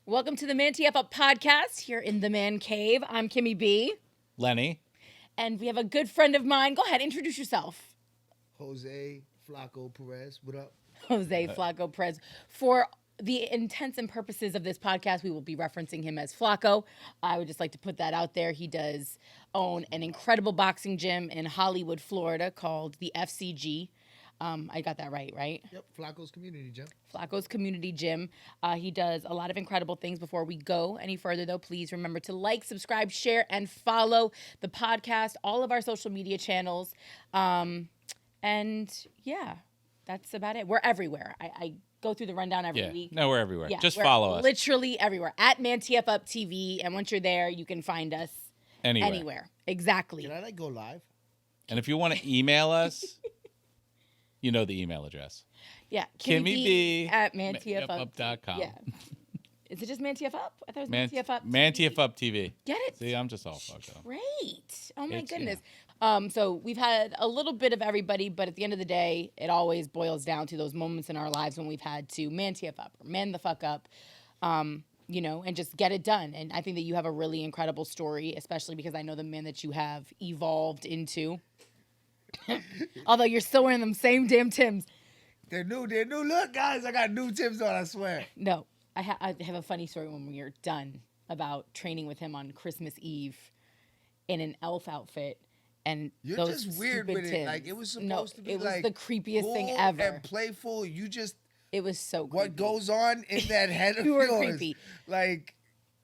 Welcome to the ManTFUp Podcast here in the Man Cave. I'm KimmyB. Lenny. And we have a good friend of mine. Go ahead, introduce yourself. Jose Flaco Perez, what up? Jose Flaco Perez. For the intents and purposes of this podcast, we will be referencing him as Flaco. I would just like to put that out there. He does own an incredible boxing gym in Hollywood, Florida called the FCG. I got that right? Yep, Flaco's Community Gym. Flaco's Community Gym. He does a lot of incredible things. Before we go any further, though, please remember to like, subscribe, share, and follow the podcast, all of our social media channels. And yeah, that's about it. We're everywhere. I go through the rundown every week. No, we're everywhere. Yeah, Just we're follow us. Literally everywhere. At ManTFUp TV. And once you're there, you can find us anywhere. Exactly. Can I go live? And if you want to email us, you know the email address. Yeah. KimmyB at ManTFUp.com. Yeah. Is it just ManTFUp? I thought it was ManTFUp. ManTFUp TV. Get it? See, I'm just all fucked up. Great. Oh, my goodness. Yeah. So we've had a little bit of everybody, but at the end of the day, it always boils down to those moments in our lives when we've had to ManTFUp or man the fuck up, and just get it done. And I think that you have a really incredible story, especially because I know the man that you have evolved into. Although you're still wearing them same damn Timbs. They're new. Look, guys, I got new Timbs on, I swear. No, I have a funny story when we were done about training with him on Christmas Eve in an elf outfit. And you're those just weird with Timbs. it. Like, it was supposed to be it was like the creepiest cool thing ever. And playful. It was so creepy. What goes on in that head of You were yours? creepy. Like,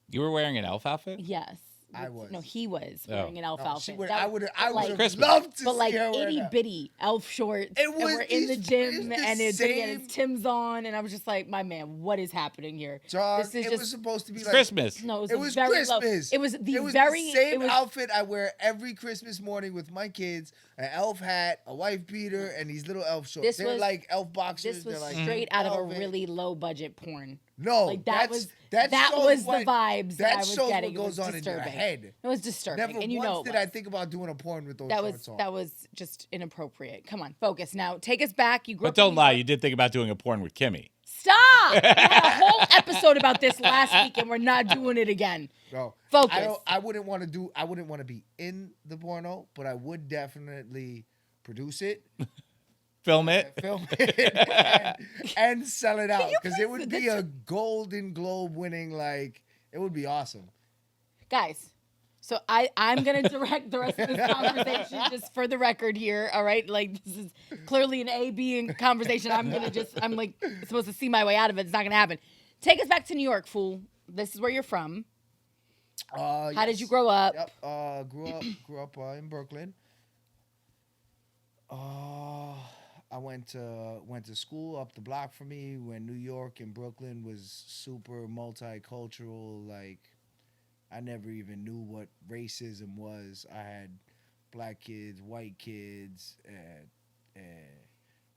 You were wearing an elf outfit? Yes. I was. No, he was wearing an elf outfit. I would have Christmas. loved to But see like her wear itty that. bitty elf shorts. It And was we're in the gym it's the and it's he had same- his Tim's on, and I was just like, my man, what is happening here? Dog, This is it just was supposed to be It's like Christmas. no, It was very Christmas. low. It was the It was very the same it was, outfit I wear every Christmas morning with my kids: an elf hat, a wife beater, and these little elf shorts. They're like elf boxers. This was They're like straight out of a velvet. really low budget porn. No, Like that was that the vibes that I was shows getting. what goes It was on disturbing. in your head. It was disturbing, Never and you once know did I think about doing a porn with those shorts on. that was just inappropriate. Come on, focus now. Take us back. You grew But up in don't New lie, York. you did think about doing a porn with Kimmy. Stop! We had a whole episode about this last week, and we're not doing it again. No, Focus. I wouldn't want to be in the porno, but I would definitely produce it. Film it. Film it and sell it out because it would please- be a Golden Globe winning, like, it would be awesome. Guys, so I'm going to direct the rest of this conversation just for the record here, all right? Like, this is clearly an A-B conversation. I'm like, supposed to see my way out of it. It's not going to happen. Take us back to New York, fool. This is where you're from. How did you grow up? Yep. Grew up in Brooklyn. I went to school up the block from me when New York and Brooklyn was super multicultural. Like, I never even knew what racism was. I had black kids, white kids, and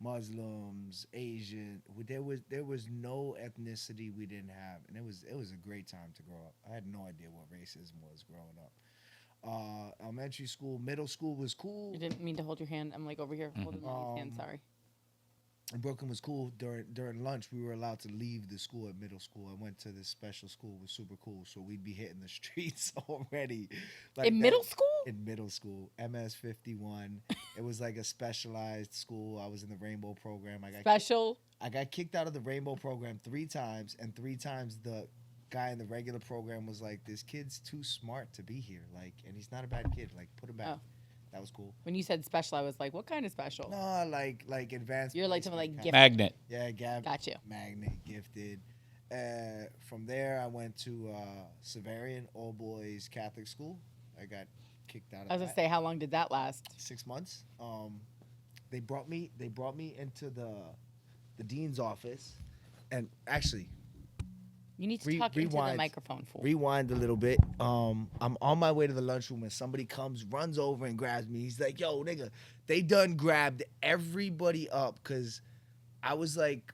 Muslims, Asian. There was no ethnicity we didn't have, and it was a great time to grow up. I had no idea what racism was growing up. Elementary school, middle school was cool. I didn't mean to hold your hand. I'm like over here holding my hand. Sorry. And Brooklyn was cool. During lunch, we were allowed to leave the school at middle school. I went to this special school. It was super cool. So we'd be hitting the streets already. Like In middle school? In middle school. MS 51. It was like a specialized school. I was in the Rainbow program. I got kicked out of the Rainbow program 3 times. And 3 times the guy in the regular program was like, this kid's too smart to be here. Like, and he's not a bad kid. Like, put him back. Oh. That was cool. When you said special, I was like, what kind of special? No, like advanced. You're like something like gifted. Magnet. Yeah, Got you. Magnet, gifted. From there, I went to Severian all boys Catholic school. I got kicked out of I was that. going to say, how long did that last? 6 months. They brought me into the dean's office, and actually, You need to talk into the microphone, fool. rewind a little bit. I'm on my way to the lunchroom and somebody comes, runs over and grabs me. He's like, yo, nigga, they done grabbed everybody up because I was like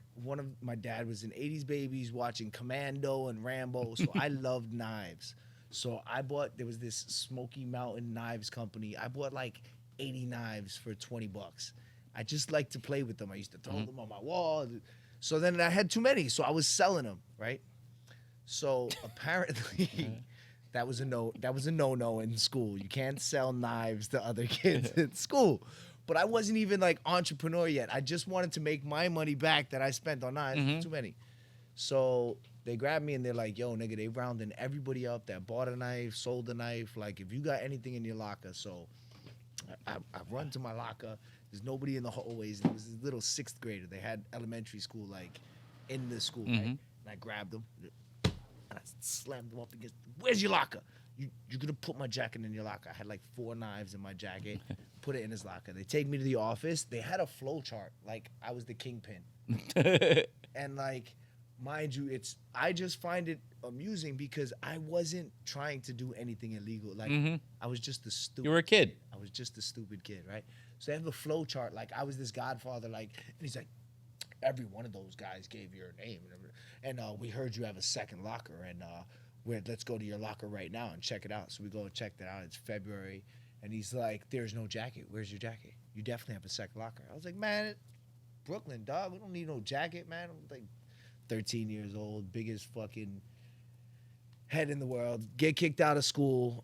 my dad was in 80s babies watching Commando and Rambo, so I loved knives. So there was this Smoky Mountain Knives company. I bought like 80 knives for $20. I just like to play with them. I used to throw them on my wall. So then I had too many, so I was selling them, right? So apparently, that was a no-no in school. You can't sell knives to other kids in school. But I wasn't even like entrepreneur yet. I just wanted to make my money back that I spent on knives. Too many. So they grabbed me and they're like, yo, nigga, they rounding everybody up that bought a knife, sold a knife. Like, if you got anything in your locker. So I run to my locker. There's nobody in the hallways. There was this little 6th grader. They had elementary school, like, in the school, right? And I grabbed him. And I slammed him up against, where's your locker? You're going to put my jacket in your locker. I had, like, 4 knives in my jacket. Put it in his locker. They take me to the office. They had a flow chart. Like, I was the kingpin. And, like, mind you, I just find it amusing because I wasn't trying to do anything illegal. Like, I was just the stupid. You were a kid. I was just a stupid kid, right? So they have the flow chart. Like, I was this godfather, like, and he's like, every one of those guys gave your name. And we heard you have a second locker, and let's go to your locker right now and check it out. So we go and check that out. It's February. And he's like, there's no jacket. Where's your jacket? You definitely have a second locker. I was like, man, Brooklyn, dog. We don't need no jacket, man. I'm like 13 years old, biggest fucking head in the world. Get kicked out of school.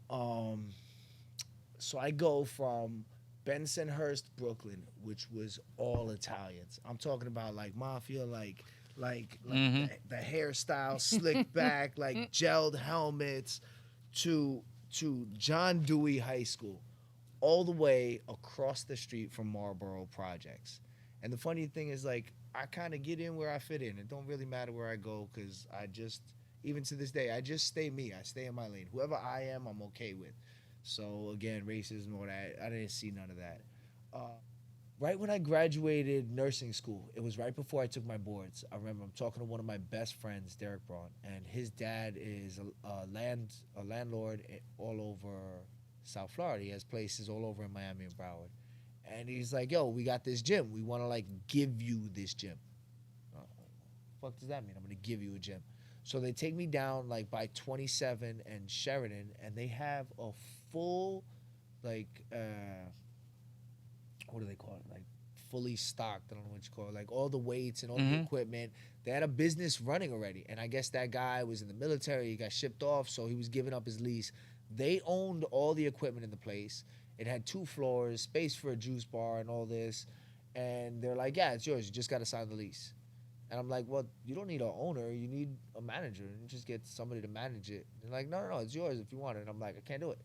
So I go from Bensonhurst, Brooklyn, which was all Italians. I'm talking about like mafia, like the hairstyle, slick back, like gelled helmets, to John Dewey High School, all the way across the street from Marlboro Projects. And the funny thing is, like, I kind of get in where I fit in. It don't really matter where I go because even to this day, I just stay me. I stay in my lane. Whoever I am, I'm okay with. So, again, racism or that, I didn't see none of that. Right when I graduated nursing school, it was right before I took my boards. I remember I'm talking to one of my best friends, Derek Braun, and his dad is a landlord all over South Florida. He has places all over in Miami and Broward. And he's like, yo, we got this gym. We want to, like, give you this gym. Fuck does that mean? I'm going to give you a gym. So they take me down, like, by 27 and Sheridan, and they have a full, like, what do they call it? Like, fully stocked. I don't know what you call it. Like, all the weights and all the equipment. They had a business running already. And I guess that guy was in the military. He got shipped off, so he was giving up his lease. They owned all the equipment in the place. It had 2 floors, space for a juice bar and all this. And they're like, yeah, it's yours. You just got to sign the lease. And I'm like, well, you don't need an owner. You need a manager. And just get somebody to manage it. They're like, no, it's yours if you want it. And I'm like, I can't do it.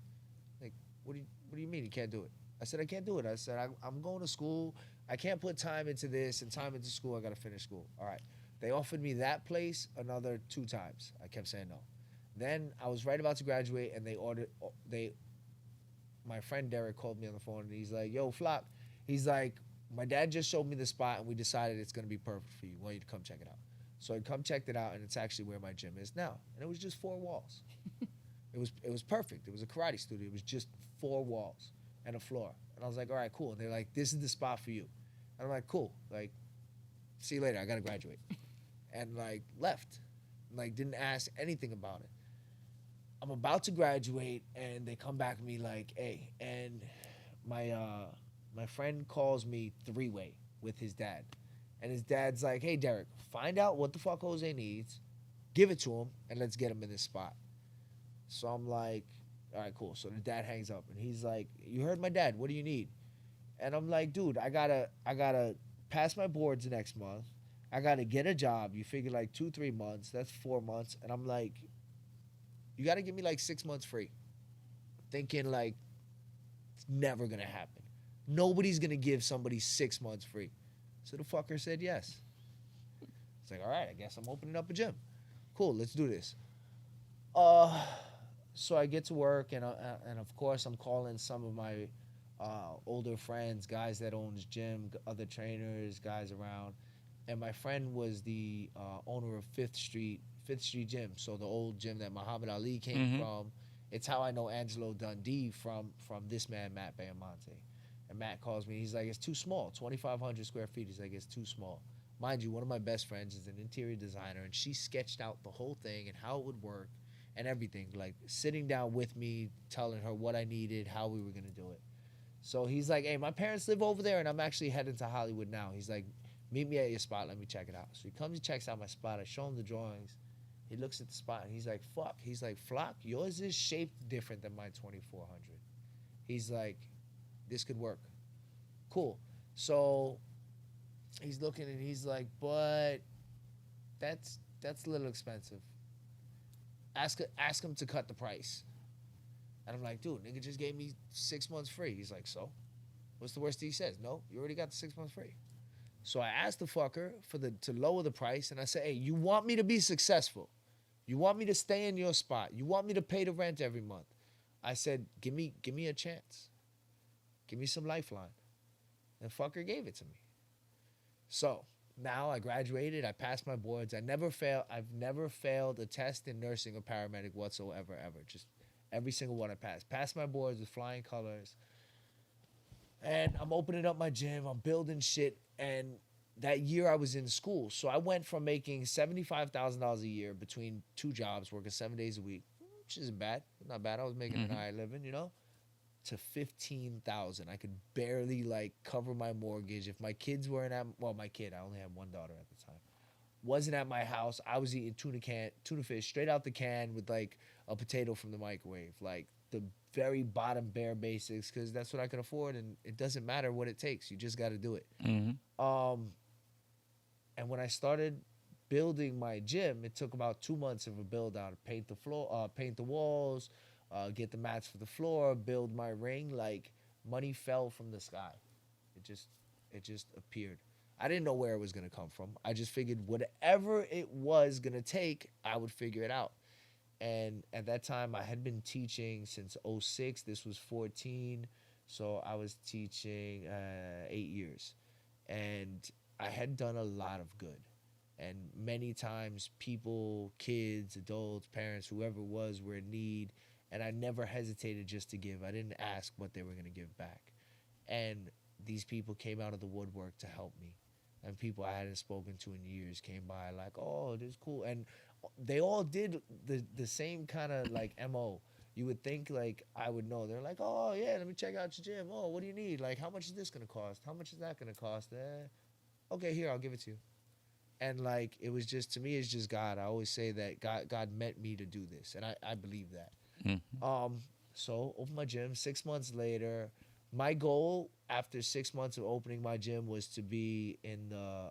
Like, what do you mean you can't do it? I said, I can't do it. I said, I'm going to school. I can't put time into this and time into school. I got to finish school. All right. They offered me that place another 2 times. I kept saying no. Then I was right about to graduate, and my friend Derek called me on the phone, and he's like, yo, Flock. He's like, my dad just showed me the spot, and we decided it's going to be perfect for you. I want you to come check it out. So I come checked it out, and it's actually where my gym is now. And it was just 4 walls. It was perfect. It was a karate studio. It was just 4 walls and a floor. And I was like, all right, cool. And they're like, this is the spot for you. And I'm like, cool. Like, see you later. I got to graduate. And, like, left. Like, didn't ask anything about it. I'm about to graduate, and they come back to me like, hey. And my friend calls me 3-way with his dad. And his dad's like, hey, Derek, find out what the fuck Jose needs, give it to him, and let's get him in this spot. So I'm like, all right, cool. So the dad hangs up, and he's like, you heard my dad. What do you need? And I'm like, dude, I gotta pass my boards next month. I gotta get a job. You figure like 2-3 months. That's 4 months. And I'm like, you gotta give me like 6 months free. Thinking like, it's never gonna happen. Nobody's gonna give somebody 6 months free. So the fucker said yes. It's like, all right, I guess I'm opening up a gym. Cool, let's do this. So I get to work, and of course I'm calling some of my older friends, guys that owns gym, other trainers, guys around. And my friend was the owner of Fifth Street Gym, so the old gym that Muhammad Ali came from. It's how I know Angelo Dundee from this man, Matt Bayamonte. And Matt calls me. He's like, it's too small, 2,500 square feet. He's like, it's too small. Mind you, one of my best friends is an interior designer, and she sketched out the whole thing and how it would work and everything, like sitting down with me, telling her what I needed, how we were going to do it. So he's like, hey, my parents live over there, and I'm actually heading to Hollywood now. He's like, meet me at your spot. Let me check it out. So he comes and checks out my spot. I show him the drawings. He looks at the spot and he's like, fuck. He's like, Flock, yours is shaped different than my 2400. He's like, this could work. Cool. So he's looking and he's like, but that's a little expensive. Ask him to cut the price. And I'm like, dude, nigga just gave me 6 months free. He's like, so? What's the worst he says? No, you already got the 6 months free. So I asked the fucker to lower the price, and I said, hey, you want me to be successful? You want me to stay in your spot? You want me to pay the rent every month? I said, give me a chance. Give me some lifeline. And fucker gave it to me. So now I graduated. I passed my boards. I've never failed a test in nursing or paramedic whatsoever, ever. Just every single one I passed. Passed my boards with flying colors. And I'm opening up my gym. I'm building shit. And that year I was in school. So I went from making $75,000 a year between 2 jobs, working 7 days a week, which isn't bad. Not bad. I was making an alright living, you know, to $15,000. I could barely like cover my mortgage. If my kids weren't at, well, my kid, I only had one daughter at the time, wasn't at my house, I was eating tuna fish straight out the can with like a potato from the microwave. Like the very bottom bare basics, because that's what I could afford, and it doesn't matter what it takes. You just got to do it. And when I started building my gym, it took about 2 months of a build out. Paint the floor, paint the walls, get the mats for the floor, build my ring. Like money fell from the sky. It just appeared. I didn't know where it was gonna come from. I just figured whatever it was gonna take, I would figure it out. And at that time, I had been teaching since 06. This was 14. So I was teaching 8 years. And I had done a lot of good. And many times people, kids, adults, parents, whoever it was, were in need. And I never hesitated just to give. I didn't ask what they were going to give back. And these people came out of the woodwork to help me. And people I hadn't spoken to in years came by like, oh, this is cool. And they all did the same kind of like MO. You would think like I would know. They're like, oh, yeah, let me check out your gym. Oh, what do you need? Like, how much is this going to cost? How much is that going to cost? Okay, here, I'll give it to you. And like, it was just, to me, it's just God. I always say that God meant me to do this. And I believe that. So opened my gym 6 months later. My goal after 6 months of opening my gym was to be in the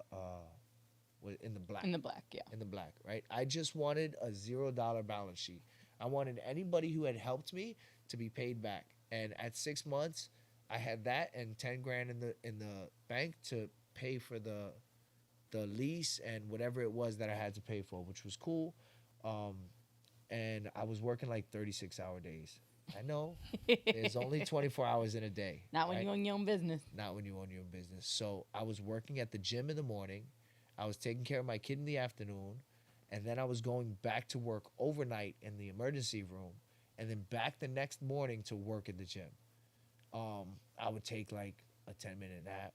black. In the black, yeah. In the black, right? I just wanted a $0 balance sheet. I wanted anybody who had helped me to be paid back. And at 6 months, I had that and 10 grand in the bank to pay for the lease and whatever it was that I had to pay for, which was cool. And I was working like 36-hour days. I know. There's only 24 hours in a day. Not when you own your own business. Not when you own your own business. So I was working at the gym in the morning. I was taking care of my kid in the afternoon. And then I was going back to work overnight in the emergency room. And then back the next morning to work at the gym. I would take like a 10-minute nap.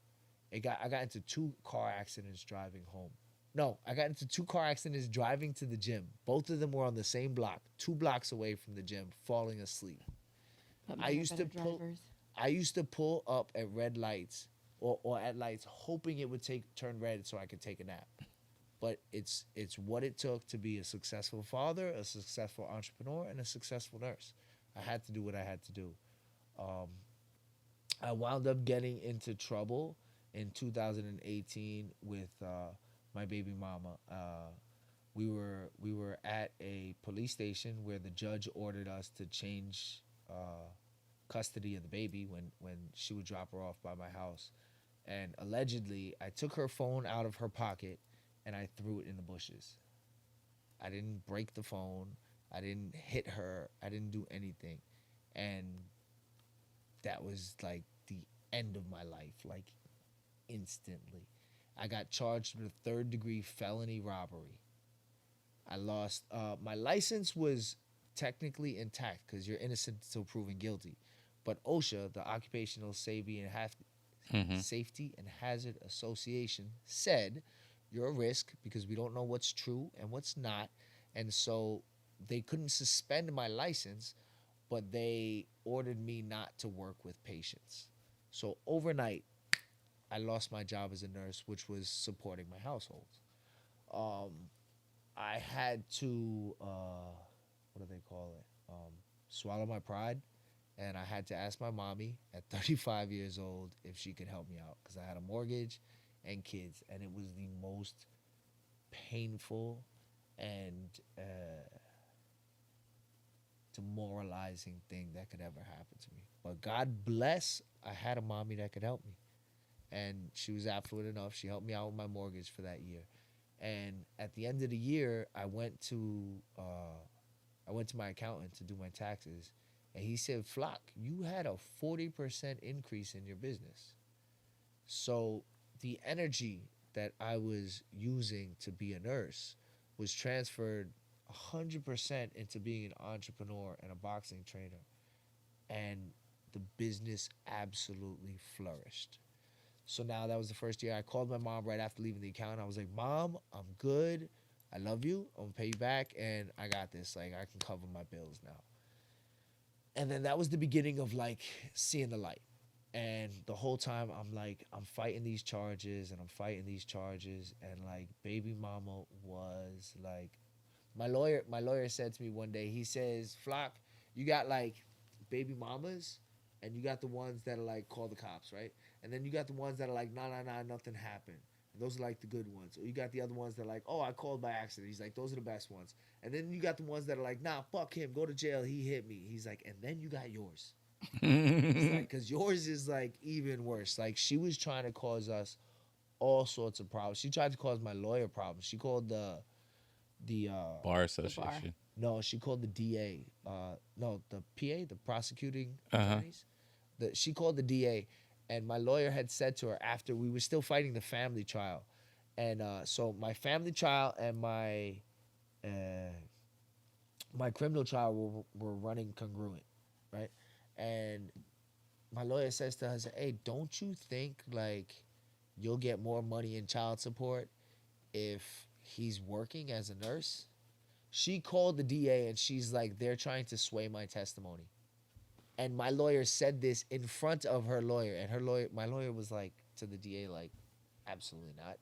I got into 2 car accidents driving home. No, I got into 2 car accidents driving to the gym. Both of them were on the same block, 2 blocks away from the gym, falling asleep. I used to pull up at red lights or at lights, hoping it would turn red so I could take a nap. But it's what it took to be a successful father, a successful entrepreneur, and a successful nurse. I had to do what I had to do. I wound up getting into trouble in 2018 with my baby mama. We were at a police station where the judge ordered us to change custody of the baby when she would drop her off by my house. And allegedly, I took her phone out of her pocket and I threw it in the bushes. I didn't break the phone. I didn't hit her. I didn't do anything. And that was like the end of my life, like instantly. I got charged with a 3rd-degree felony robbery. I lost, my license was technically intact because you're innocent until proven guilty. But OSHA, the Occupational Safety and Hazard Association, said you're a risk because we don't know what's true and what's not. And so they couldn't suspend my license, but they ordered me not to work with patients. So overnight, I lost my job as a nurse, which was supporting my household. I had to what do they call it? Swallow my pride, and I had to ask my mommy at 35 years old if she could help me out because I had a mortgage and kids, and it was the most painful and demoralizing thing that could ever happen to me. But God bless, I had a mommy that could help me, and she was affluent enough. She helped me out with my mortgage for that year. And at the end of the year, I went to my accountant to do my taxes, and he said, "Flock, you had a 40% increase in your business." So the energy that I was using to be a nurse was transferred 100% into being an entrepreneur and a boxing trainer, and the business absolutely flourished. So now that was the first year. I called my mom right after leaving the account. I was like, "Mom, I'm good. I love you. I'm gonna pay you back, and I got this. Like, I can cover my bills now." And then that was the beginning of like seeing the light. And the whole time I'm fighting these charges and I'm fighting these charges, and like baby mama was like, my lawyer said to me one day, he says, "Flock, you got like baby mamas, and you got the ones that are like, call the cops, right? And then you got the ones that are like, nah, nothing happened. And those are like the good ones. Or you got the other ones that are like, oh, I called by accident." He's like, "Those are the best ones." And then you got the ones that are like, "Nah, fuck him, go to jail, he hit me." He's like, "And then you got yours." He's like, "Because yours is like even worse." Like, she was trying to cause us all sorts of problems. She tried to cause my lawyer problems. She called the Bar Association. no, she called the DA. No, the PA, the prosecuting attorneys. She called the DA, and my lawyer had said to her after we were still fighting the family trial, and so my family trial and my criminal trial were running congruent, right? And my lawyer says to her, "Hey, don't you think like you'll get more money in child support if he's working as a nurse?" She called the DA and she's like, "They're trying to sway my testimony." And my lawyer said this in front of her lawyer, and my lawyer was like to the DA, like, "Absolutely not."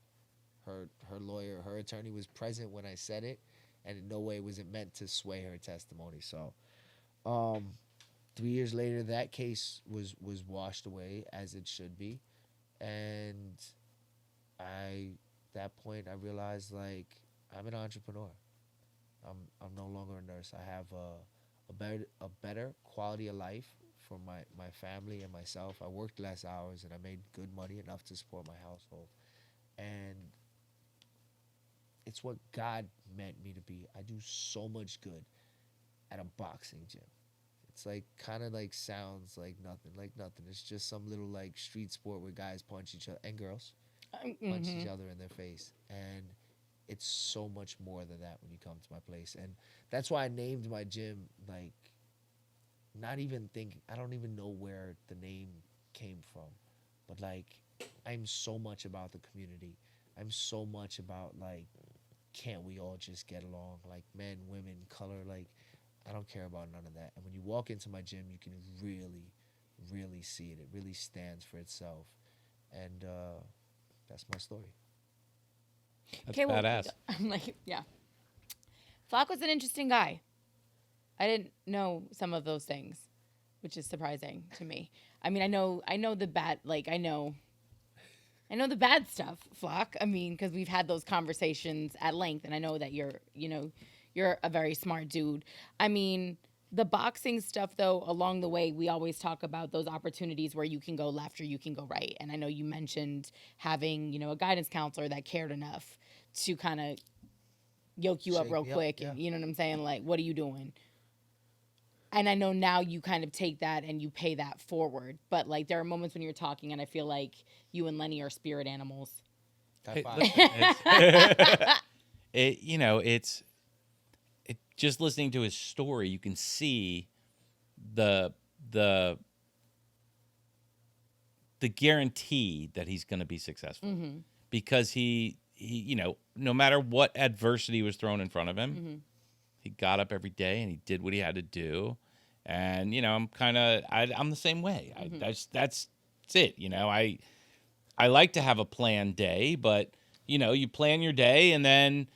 Her attorney was present when I said it, and in no way was it meant to sway her testimony. So, 3 years later, that case was washed away as it should be, and that point I realized like I'm an entrepreneur. I'm no longer a nurse. I have a better quality of life for my family and myself. I worked less hours and I made good money, enough to support my household. And it's what God meant me to be. I do so much good at a boxing gym. It's like kind of like sounds like nothing. It's just some little like street sport where guys punch each other, and girls punch each other in their face. And it's so much more than that when you come to my place. And that's why I named my gym, like, not even thinking, I don't even know where the name came from. But, like, I'm so much about the community. I'm so much about, like, can't we all just get along? Like, men, women, color, like, I don't care about none of that. And when you walk into my gym, you can really, really see it. It really stands for itself. And that's my story. That's badass. I'm like, yeah. Flaco's an interesting guy. I didn't know some of those things, which is surprising to me. I mean, I know the bad, like, I know the bad stuff, Flock. I mean, because we've had those conversations at length, and I know that you're a very smart dude. I mean, the boxing stuff, though, along the way, we always talk about those opportunities where you can go left or you can go right. And I know you mentioned having, a guidance counselor that cared enough to kind of yoke you up real quick. Yeah. You know what I'm saying? Like, what are you doing? And I know now you kind of take that and you pay that forward. But, like, there are moments when you're talking, and I feel like you and Lenny are spirit animals. Hey, it's just listening to his story, you can see the guarantee that he's going to be successful, because he no matter what adversity was thrown in front of him, he got up every day and he did what he had to do. And I'm the same way. That's it. I like to have a planned day, but you plan your day and then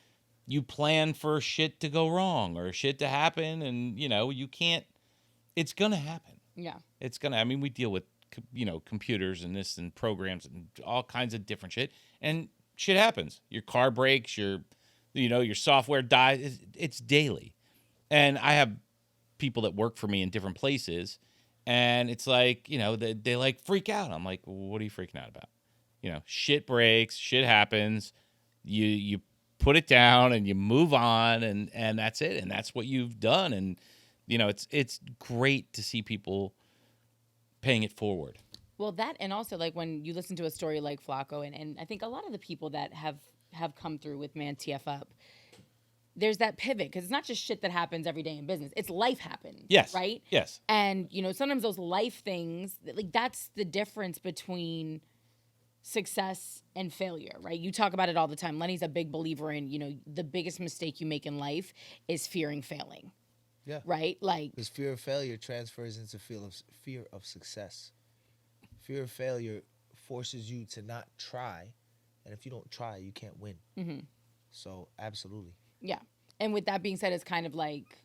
you plan for shit to go wrong or shit to happen, and you can't. It's gonna happen. Yeah. It's gonna. I mean, we deal with computers and this and programs and all kinds of different shit, and shit happens. Your car breaks. Your software dies. It's daily, and I have people that work for me in different places, and it's like they like freak out. I'm like, well, what are you freaking out about? Shit breaks. Shit happens. You put it down and you move on, and that's it, and that's what you've done. And it's great to see people paying it forward. Well, that, and also like when you listen to a story like Flaco, and I think a lot of the people that have come through with ManTFUp, there's that pivot, because it's not just shit that happens every day in business. It's life happens. Yes. Right? Yes. And, sometimes those life things, like that's the difference between success and failure, right? You talk about it all the time. Lenny's a big believer in, the biggest mistake you make in life is fearing failing. Yeah. Right? Like, because fear of failure transfers into fear of success. Fear of failure forces you to not try, and if you don't try, you can't win. mm-hmm. So, absolutely. Yeah. And with that being said, it's kind of like,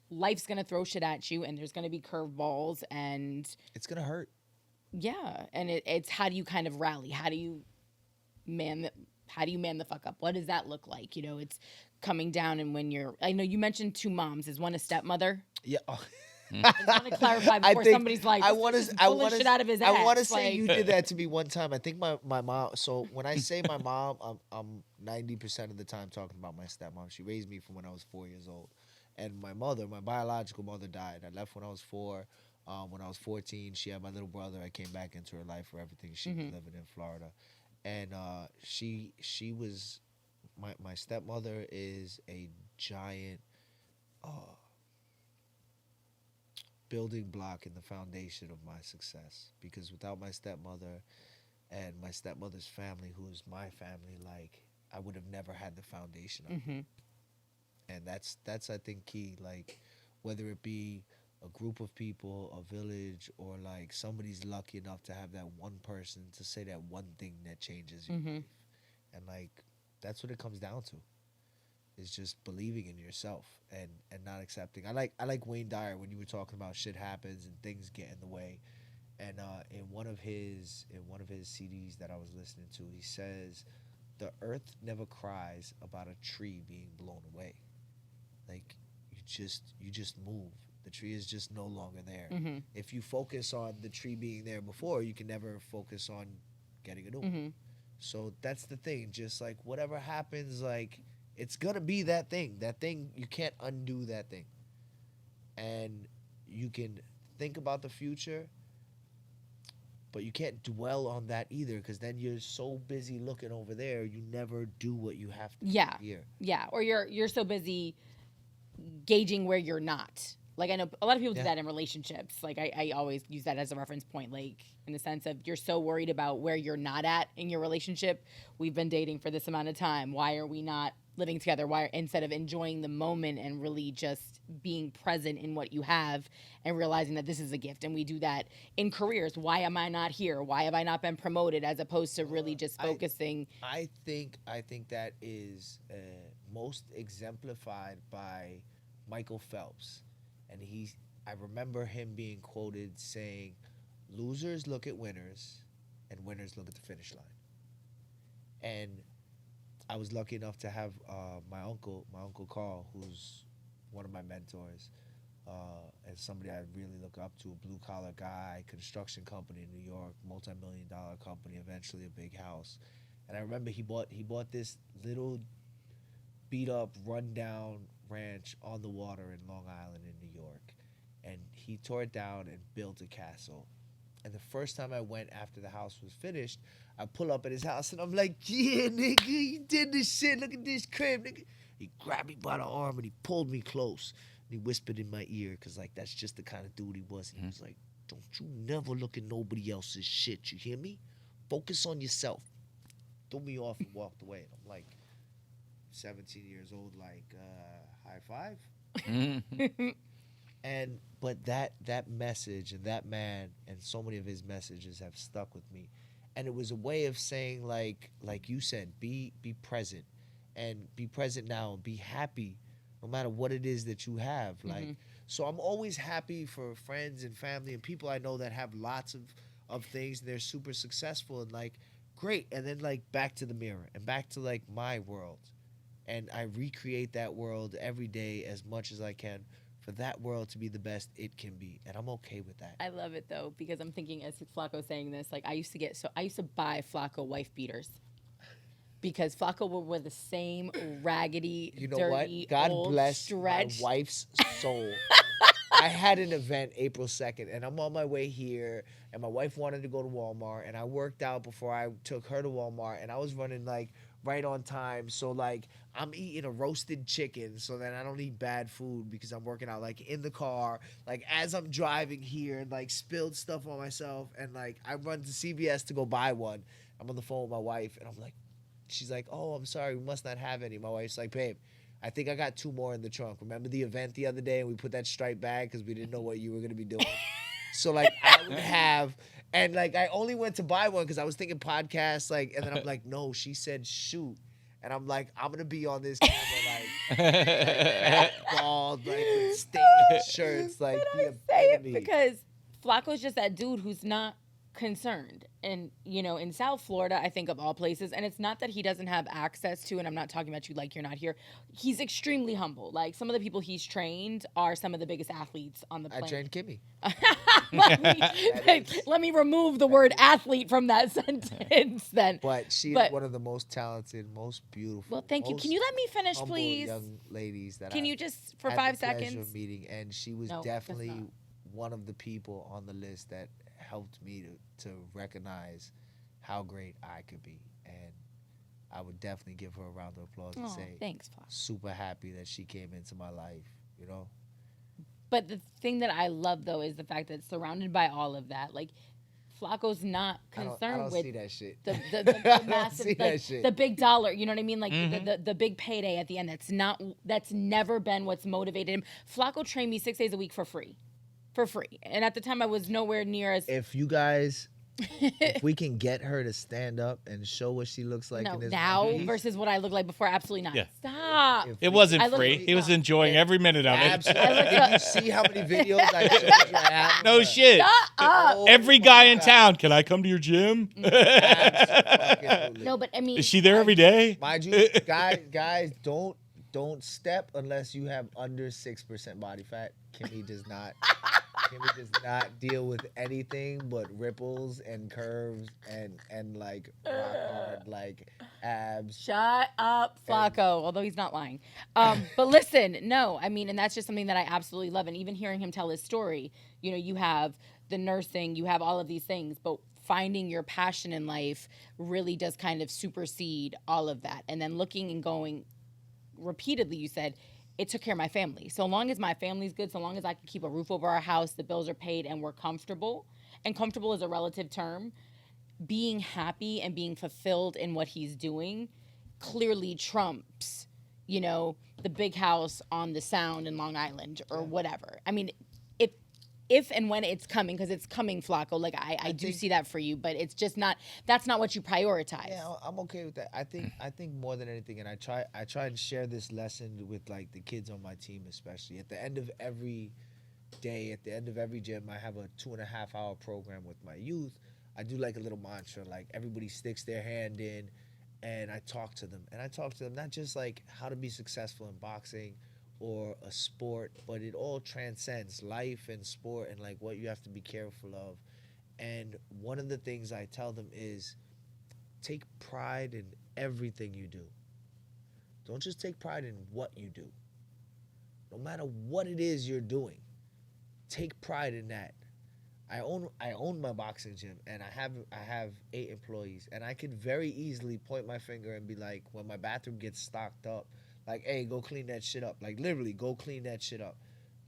life's going to throw shit at you, and there's going to be curveballs, and it's going to hurt. Yeah. And it's how do you kind of rally? How do you man the fuck up? What does that look like? It's coming down, and when I know you mentioned two moms. Is one a stepmother? Yeah. I just want to clarify before somebody's like, I want to shit out of his ass. I want to say you did that to me one time. I think my mom. So when I say my mom, I'm 90% of the time talking about my stepmom. She raised me from when I was 4 years old, and my mother, my biological mother, died. I left when I was 4. When I was 14, she had my little brother. I came back into her life for everything. She was living in Florida, and she was my stepmother is a giant building block in the foundation of my success, because without my stepmother and my stepmother's family, who is my family, like I would have never had the foundation of it. And that's I think key, like whether it be a group of people, a village, or like somebody's lucky enough to have that one person to say that one thing that changes your life. And like that's what it comes down to. Is just believing in yourself and not accepting. I like Wayne Dyer when you were talking about shit happens and things get in the way. And in one of his CDs that I was listening to, he says, "The earth never cries about a tree being blown away. Like you just move. The tree is just no longer there. If you focus on the tree being there before, you can never focus on getting a new one. So that's the thing. Just like whatever happens, like it's gonna be that thing. That thing, you can't undo that thing. And you can think about the future, but you can't dwell on that either, because then you're so busy looking over there, you never do what you have to do here. Yeah, or you're so busy gauging where you're not. Like I know a lot of people do that in relationships. Like I always use that as a reference point, like in the sense of you're so worried about where you're not at in your relationship. We've been dating for this amount of time. Why are we not living together? Why, instead of enjoying the moment and really just being present in what you have and realizing that this is a gift. And we do that in careers. Why am I not here? Why have I not been promoted? As opposed to really just focusing. I think that is most exemplified by Michael Phelps. And I remember him being quoted saying, "Losers look at winners and winners look at the finish line." And I was lucky enough to have my uncle Carl, who's one of my mentors, and somebody I really look up to, a blue-collar guy, construction company in New York, multi-million-dollar company, eventually a big house. And I remember he bought this little beat-up, run-down ranch on the water in Long Island in New York. And he tore it down and built a castle. And the first time I went after the house was finished, I pull up at his house and I'm like, "Yeah, nigga, you did this shit. Look at this crib, nigga." He grabbed me by the arm and he pulled me close. And he whispered in my ear, because like that's just the kind of dude he was. And he was like, "Don't you never look at nobody else's shit, you hear me? Focus on yourself." Threw me off and walked away. And I'm like 17 years old, like, high five? But that message and that man and so many of his messages have stuck with me. And it was a way of saying, like you said, be present and be present now and be happy no matter what it is that you have. Like, so I'm always happy for friends and family and people I know that have lots of things and they're super successful and like, great. And then like back to the mirror and back to like my world. And I recreate that world every day as much as I can for that world to be the best it can be. And I'm okay with that. I love it though, because I'm thinking as Flaco saying this, like I used to buy Flaco wife beaters. Because Flaco would wear the same raggedy, You know dirty, what? God old, bless stretched. my wife's soul. I had an event April 2nd, and I'm on my way here, and my wife wanted to go to Walmart, and I worked out before I took her to Walmart, and I was running, like, right on time. So, like, I'm eating a roasted chicken so that I don't eat bad food because I'm working out, like, in the car, like, as I'm driving here, and, like, spilled stuff on myself, and, like, I run to CVS to go buy one. I'm on the phone with my wife, and I'm like, she's like, oh, I'm sorry, we must not have any. My wife's like, babe, I think I got 2 more in the trunk. Remember the event the other day and we put that striped bag because we didn't know what you were going to be doing? So, like, I would have, and, like, I only went to buy one because I was thinking podcast, like, and then I'm like, no, she said shoot. And I'm like, I'm going to be on this camera, like bald, like, with stained shirts, like, the epitome. Because Flaco's just that dude who's not concerned. And, you know, in South Florida, I think of all places, and it's not that he doesn't have access to, and I'm not talking about you like you're not here, he's extremely humble. Like, some of the people he's trained are some of the biggest athletes on the planet. I trained Kimmy. let me remove the word athlete from that sentence then. But she is one of the most talented, most beautiful. Well, thank you. Can you let me finish, please? Young ladies that Can you just, for 5 had the seconds? pleasure of meeting, and she was definitely one of the people on the list that helped me to recognize how great I could be. And I would definitely give her a round of applause and say, thanks, Flaco. Super happy that she came into my life, you know? But the thing that I love, though, is the fact that surrounded by all of that, like, Flaco's not concerned I don't with see that shit. the massive, like, the big dollar, you know what I mean? Like, the big payday at the end. That's never been what's motivated him. Flaco trained me 6 days a week for free. And at the time, I was nowhere near as... If you guys... if we can get her to stand up and show what she looks like in this now piece, versus what I look like before, absolutely not. Yeah. Stop. It wasn't free. He was enjoying every minute of it. Absolutely. Did you see how many videos I showed you? I have No shit. Shut up. Every guy in town, can I come to your gym? Absolutely. No, but I mean... Is she there every day? Mind you, guys, don't step unless you have under 6% body fat. Kimmy does not. Kimmy does not deal with anything but ripples and curves and like rock hard like abs. Shut up, Flaco, although he's not lying. But listen, no, I mean, and that's just something that I absolutely love. And even hearing him tell his story, you know, you have the nursing, you have all of these things, but finding your passion in life really does kind of supersede all of that. And then looking and going repeatedly, you said, it took care of my family. So long as my family's good, so long as I can keep a roof over our house, the bills are paid, and we're comfortable, and comfortable is a relative term, being happy and being fulfilled in what he's doing clearly trumps, you know, the big house on the Sound in Long Island or whatever. I mean, if and when it's coming, because it's coming, Flaco, like I do see that for you, but it's just not, that's not what you prioritize. Yeah, I'm okay with that. I think more than anything, and I try and share this lesson with like the kids on my team, especially at the end of every day, at the end of every gym, I have a 2.5 hour program with my youth. I do like a little mantra, like everybody sticks their hand in, and I talk to them, not just like how to be successful in boxing or a sport, but it all transcends life and sport and like what you have to be careful of. And one of the things I tell them is take pride in everything you do. Don't just take pride in what you do. No matter what it is you're doing, take pride in that. I own my boxing gym, and I have 8 employees, and I could very easily point my finger and be like, when my bathroom gets stocked up, like, hey, go clean that shit up. Like, literally, go clean that shit up.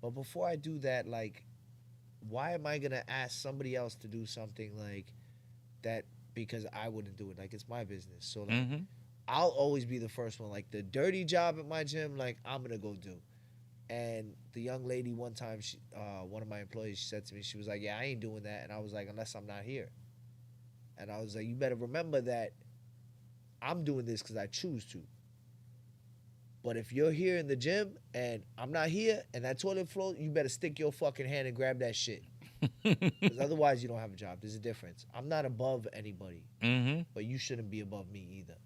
But before I do that, like, why am I going to ask somebody else to do something like that because I wouldn't do it? Like, it's my business. So, like, I'll always be the first one. Like, the dirty job at my gym, like, I'm going to go do. And the young lady one time, one of my employees, she said to me, she was like, yeah, I ain't doing that. And I was like, unless I'm not here. And I was like, you better remember that I'm doing this because I choose to. But if you're here in the gym and I'm not here and that toilet flows, you better stick your fucking hand and grab that shit. Because otherwise you don't have a job. There's a difference. I'm not above anybody, but you shouldn't be above me either.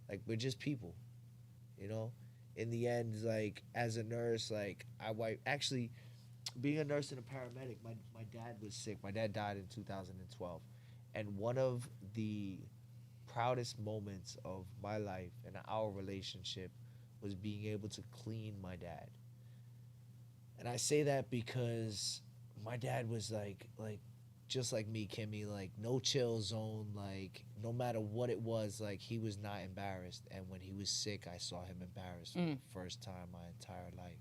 Like, we're just people, you know? In the end, like, as a nurse, like, actually, being a nurse and a paramedic, my dad was sick. My dad died in 2012. And one of the proudest moments of my life and our relationship was being able to clean my dad. And I say that because my dad was like just like me, Kimmy, like no chill zone, like no matter what it was, like he was not embarrassed. And when he was sick, I saw him embarrassed for the first time my entire life.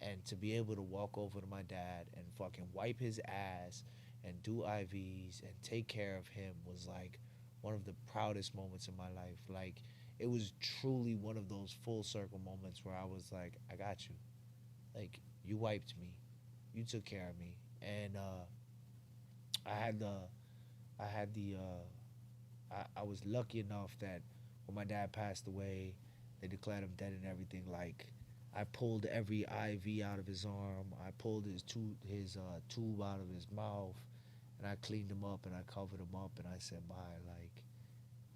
And to be able to walk over to my dad and fucking wipe his ass and do IVs and take care of him was like one of the proudest moments in my life. Like, it was truly one of those full circle moments where I was like, I got you. Like, you wiped me. You took care of me. And I was lucky enough that when my dad passed away, they declared him dead and everything. Like, I pulled every IV out of his arm. I pulled his tube out of his mouth, and I cleaned him up and I covered him up and I said bye. Like,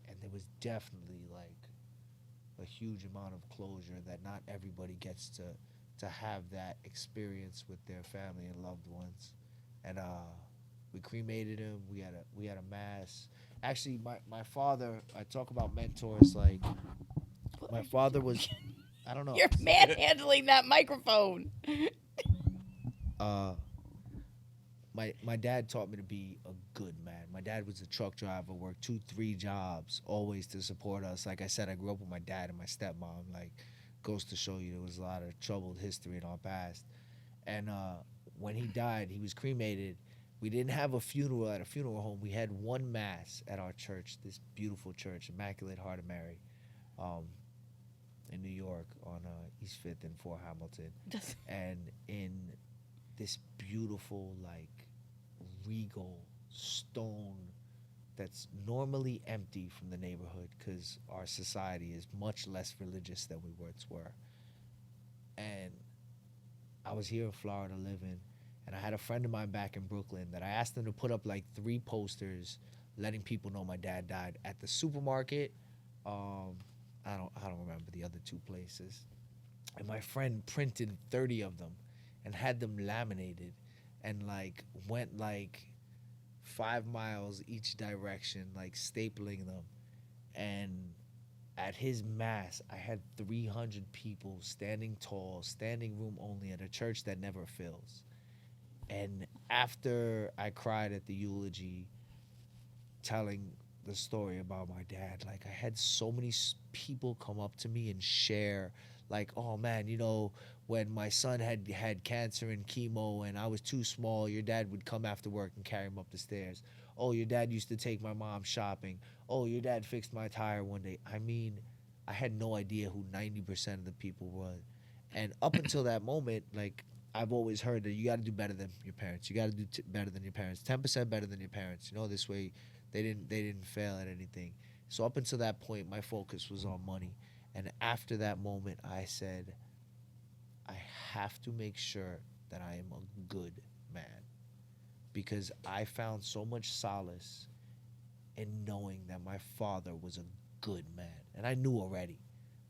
and there was definitely like a huge amount of closure that not everybody gets to have that experience with their family and loved ones. And we cremated him. We had a mass. Actually, my father, I talk about mentors, like my father was, I don't know. You're manhandling that microphone. My dad taught me to be a good man. My dad was a truck driver, worked 2-3 jobs, always to support us. Like I said, I grew up with my dad and my stepmom. Like, goes to show you there was a lot of troubled history in our past. And when he died, he was cremated. We didn't have a funeral at a funeral home. We had one mass at our church, this beautiful church, Immaculate Heart of Mary, in New York on East 5th and Fort Hamilton. And in this beautiful, like, regal stone that's normally empty from the neighborhood because our society is much less religious than we once were. And I was here in Florida living, and I had a friend of mine back in Brooklyn that I asked him to put up like 3 posters letting people know my dad died at the supermarket. I don't remember the other 2 places. And my friend printed 30 of them and had them laminated and like went like 5 miles each direction, like stapling them. And at his mass, I had 300 people standing tall, standing room only at a church that never fills. And after I cried at the eulogy, telling the story about my dad, like, I had so many people come up to me and share, like, oh man, you know, when my son had cancer and chemo and I was too small, your dad would come after work and carry him up the stairs. Oh, your dad used to take my mom shopping. Oh, your dad fixed my tire one day. I mean, I had no idea who 90% of the people were. And up until that moment, like, I've always heard that you got to do better than your parents. You got to do better than your parents. 10% better than your parents. You know, this way they didn't fail at anything. So up until that point, my focus was on money. And after that moment, I said, I have to make sure that I am a good man, because I found so much solace in knowing that my father was a good man. And I knew already.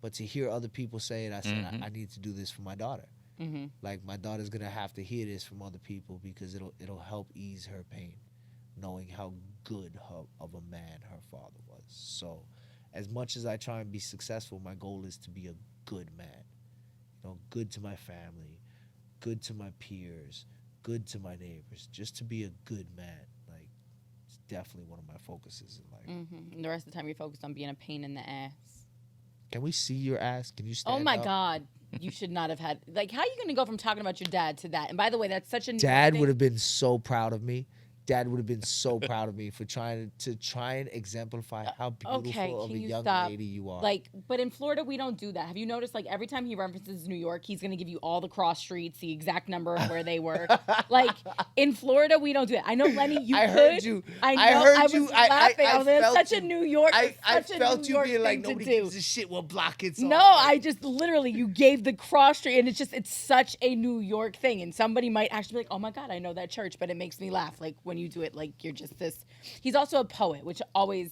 But to hear other people say it, I said, I need to do this for my daughter. Mm-hmm. Like, my daughter's going to have to hear this from other people because it'll help ease her pain, knowing how good of a man her father was. So as much as I try and be successful, my goal is to be a good man. You know, good to my family, good to my peers, good to my neighbors, just to be a good man. Like, it's definitely one of my focuses in life. Mm-hmm. And the rest of the time you're focused on being a pain in the ass. Can we see your ass? Can you stand up? Oh my God. You should not have had, like, how are you going to go from talking about your dad to that? And by the way, that's such a Dad would have been so proud of me. Dad would have been so proud of me for trying and exemplify how beautiful of a young lady you are. Like, but in Florida, we don't do that. Have you noticed, like, every time he references New York, he's going to give you all the cross streets, the exact number of where they were. Like, in Florida, we don't do it. I know, Lenny, you I could. heard you. I know. I heard I was you. laughing. I was like, felt that's such you. a New York. I felt you being like, thing nobody to do. gives a shit what block it's No, on. I just literally, you gave the cross street, and it's such a New York thing. And somebody might actually be like, oh my God, I know that church, but it makes me laugh. Like, when you do it, like, you're just this. He's also a poet, which always,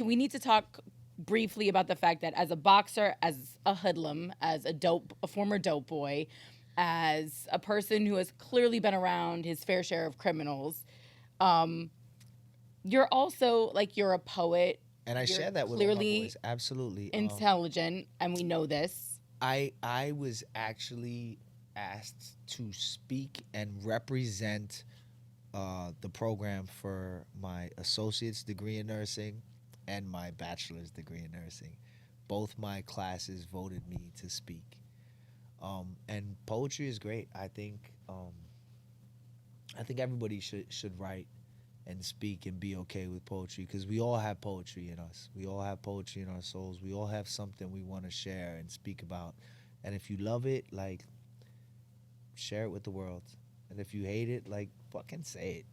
we need to talk briefly about the fact that as a boxer, as a hoodlum, as a former dope boy, as a person who has clearly been around his fair share of criminals, you're also, like, you're a poet. And I share that with all my boys. Absolutely. Intelligent, and we know this. I was actually asked to speak and represent the program for my associate's degree in nursing and my bachelor's degree in nursing. Both my classes voted me to speak. And poetry is great. I think everybody should write and speak and be okay with poetry, because we all have poetry in us. We all have poetry in our souls. We all have something we want to share and speak about. And if you love it, like, share it with the world. And if you hate it, like, fucking say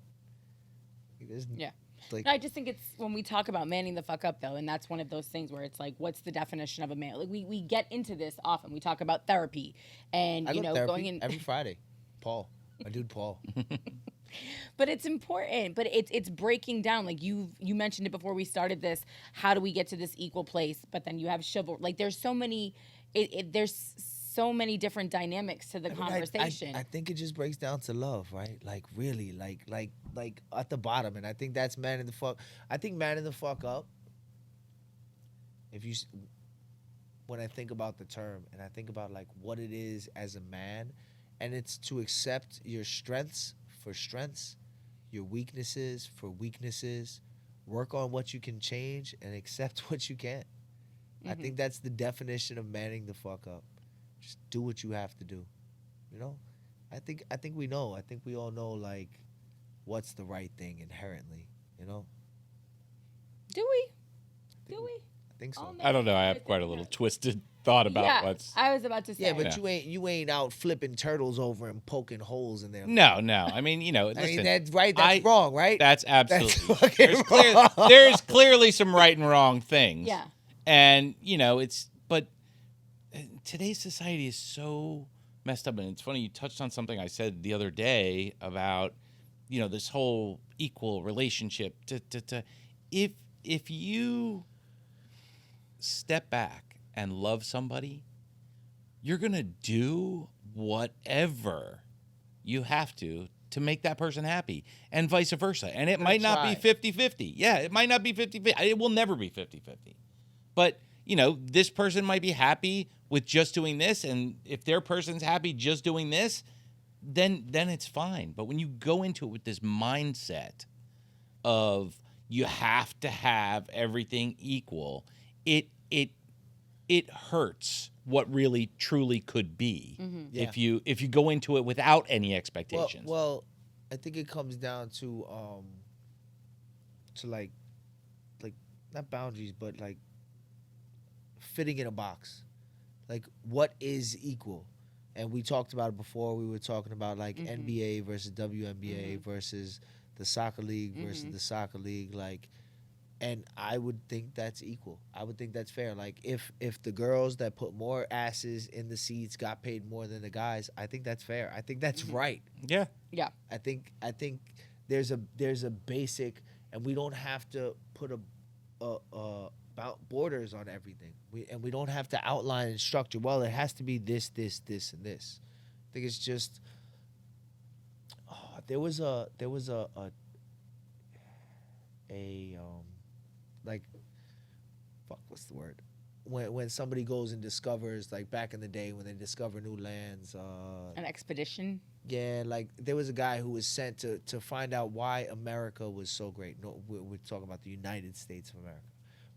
it. Yeah. Like, No, I just think it's when we talk about manning the fuck up, though, and that's one of those things where it's like, what's the definition of a man? Like, we get into this often. We talk about therapy and, I you go know, therapy going in every Friday. Paul, my dude Paul. But it's important. But it's breaking down. Like, you mentioned it before we started this. How do we get to this equal place? But then you have chivalry. Like, there's so many. There's so many different dynamics to the conversation. I think it just breaks down to love, right? Like, really, like at the bottom. And I think that's manning the fuck. I think manning the fuck up. When I think about the term and I think about, like, what it is as a man, and it's to accept your strengths for strengths, your weaknesses for weaknesses, work on what you can change and accept what you can't. I think that's the definition of manning the fuck up. Just do what you have to do. You know? I think we know. I think we all know, like, what's the right thing inherently, you know? Do we? I think so. I don't know. I have quite a little twisted thought about what's. I was about to say. Yeah, but you ain't out flipping turtles over and poking holes in there. No. I mean, you know, listen, I mean, that's right. That's wrong, right? That's absolutely. That's fucking wrong. There's clearly some right and wrong things. Yeah. And, you know, but today's society is so messed up. And it's funny, you touched on something I said the other day about, you know, this whole equal relationship. If you step back and love somebody, you're going to do whatever you have to make that person happy, and vice versa. And it might not be 50-50. Yeah, it might not be 50-50. It will never be 50-50. But, you know, this person might be happy with just doing this, and if their person's happy just doing this, then it's fine. But when you go into it with this mindset of you have to have everything equal, it hurts what really truly could be if you go into it without any expectations. Well, I think it comes down to like not boundaries, but like fitting in a box. Like, what is equal? And we talked about it before. We were talking about, like, NBA versus WNBA versus the soccer league versus the soccer league, like. And I would think that's equal. I would think that's fair. Like, if the girls that put more asses in the seats got paid more than the guys, I think that's fair. I think that's right. Yeah. Yeah. I think there's a basic, and we don't have to put about borders on everything. We don't have to outline and structure. Well, it has to be this, this, this, and this. I think it's just. There was a like, fuck, what's the word? When somebody goes and discovers, like, back in the day when they discover new lands. An expedition? Yeah, like, there was a guy who was sent to find out why America was so great. No, we're talking about the United States of America.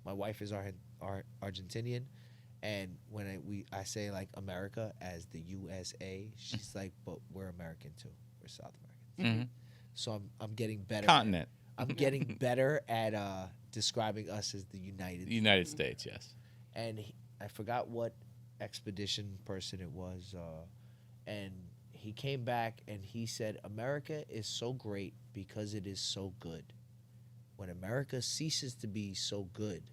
My wife is Argentinian, and when I say, like, America as the USA, she's like, but we're American too. We're South Americans. So I'm getting better. Continent. I'm getting better at describing us as the United States, yes. And I forgot what expedition person it was, and he came back and he said, America is so great because it is so good. When America ceases to be so good,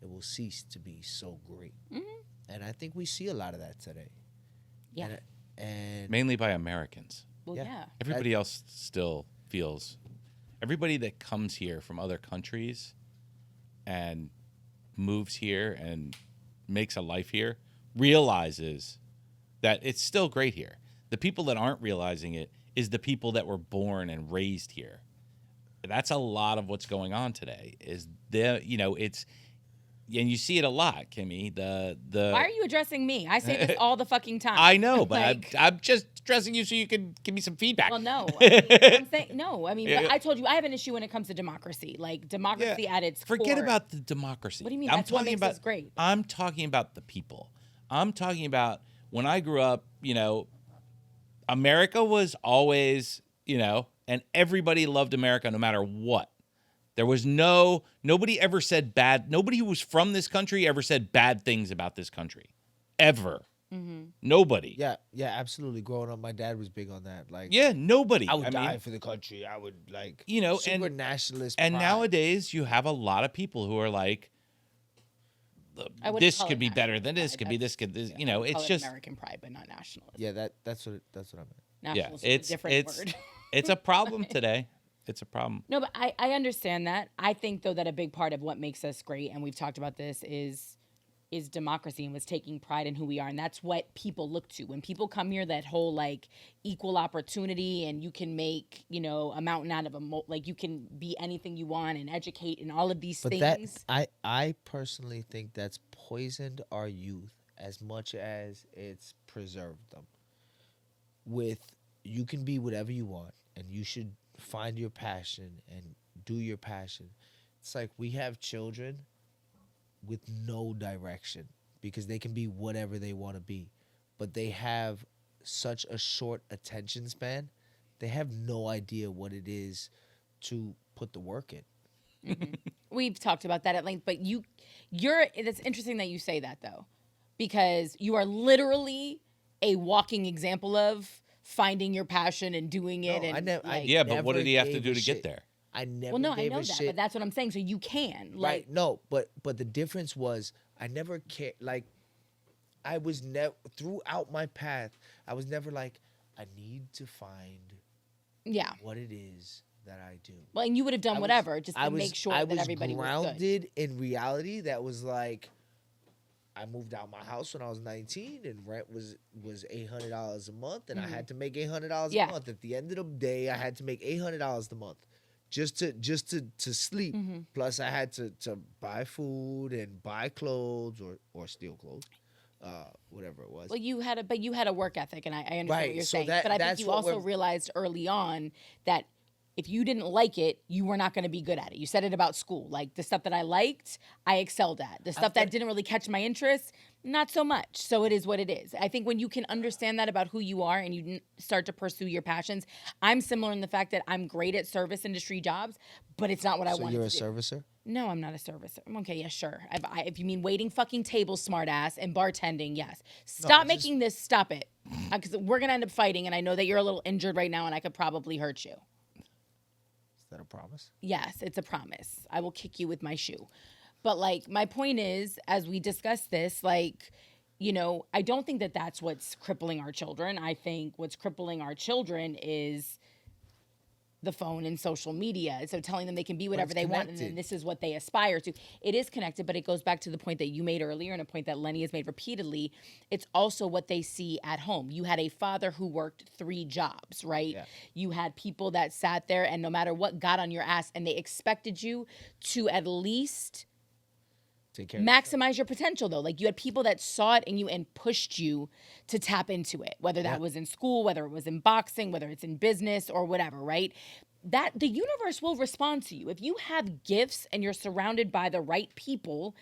it will cease to be so great. And I think we see a lot of that today. Yeah. And Mainly by Americans. Well, yeah. Everybody else still feels. Everybody that comes here from other countries and moves here and makes a life here realizes that it's still great here. The people that aren't realizing it is the people that were born and raised here. That's a lot of what's going on today. It's and you see it a lot, Kimmy. The Why are you addressing me? I say this all the fucking time. I know, but I'm just addressing you so you can give me some feedback. Well, no. I'm saying no. I mean, but I told you I have an issue when it comes to democracy. Like democracy at its core. Forget about the democracy. What do you mean? That's what makes us great. I'm talking about the people. I'm talking about when I grew up. America was always, and everybody loved America no matter what. There was nobody ever said bad. Nobody who was from this country ever said bad things about this country, ever. Mm-hmm. Nobody. Yeah, absolutely. Growing up, my dad was big on that. Like, nobody. I would die for the country. I would super nationalist. And pride. nowadays, you have a lot of people who are like, this could be better than this. Could be this. Could this? It's just American pride, but not nationalist. Yeah, that's what I meant. Nationalist is a different word. It's a problem today. It's a problem. No, but I understand that. I think, though, that a big part of what makes us great, and we've talked about this, is democracy and was taking pride in who we are. And that's what people look to. When people come here, that whole, like, equal opportunity and you can make, a mountain out of you can be anything you want and educate and all of these things. I personally think that's poisoned our youth as much as it's preserved them. You can be whatever you want and you should find your passion and do your passion. It's like we have children with no direction because they can be whatever they want to be, but they have such a short attention span. They have no idea what it is to put the work in. Mm-hmm. We've talked about that at length, but it's interesting that you say that, though, because you are literally a walking example of finding your passion and doing it. But what did he have to do to get there? I never. Well, no, I know that, shit. but that's what I'm saying. So you can, right? No, but the difference was I never cared. Like, I was never throughout my path. I was never like, I need to find, what it is that I do. Well, and you would have done whatever just to make sure that everybody was good. I was grounded in reality. That was like, I moved out my house when I was 19, and rent was $800 a month, and I had to make $800 a month. At the end of the day, I had to make $800 a month just to sleep. Mm-hmm. Plus, I had to buy food and buy clothes or steal clothes, whatever it was. Well, you had a work ethic, and I understand what you're saying. But I think you also realized early on that if you didn't like it, you were not going to be good at it. You said it about school. Like, the stuff that I liked, I excelled at. The stuff that didn't really catch my interest, not so much. So it is what it is. I think when you can understand that about who you are and you start to pursue your passions, I'm similar in the fact that I'm great at service industry jobs, but it's not what I want to do. So you're a servicer? No, I'm not a servicer. Okay, yeah, sure. If you mean waiting fucking tables, smart ass, and bartending, yes. Stop it. Because we're going to end up fighting, and I know that you're a little injured right now, and I could probably hurt you. Is that a promise? Yes, it's a promise. I will kick you with my shoe. But, like, my point is, as we discuss this, like, I don't think that that's what's crippling our children. I think what's crippling our children is the phone and social media. So telling them they can be whatever they want, and then this is what they aspire to. It is connected, but it goes back to the point that you made earlier and a point that Lenny has made repeatedly. It's also what they see at home. You had a father who worked 3 jobs, right? Yeah. You had people that sat there and no matter what got on your ass, and they expected you to at least maximize your potential, though. Like, you had people that saw it in you and pushed you to tap into it, whether that was in school, whether it was in boxing, whether it's in business or whatever, right? That the universe will respond to you. If you have gifts and you're surrounded by the right people,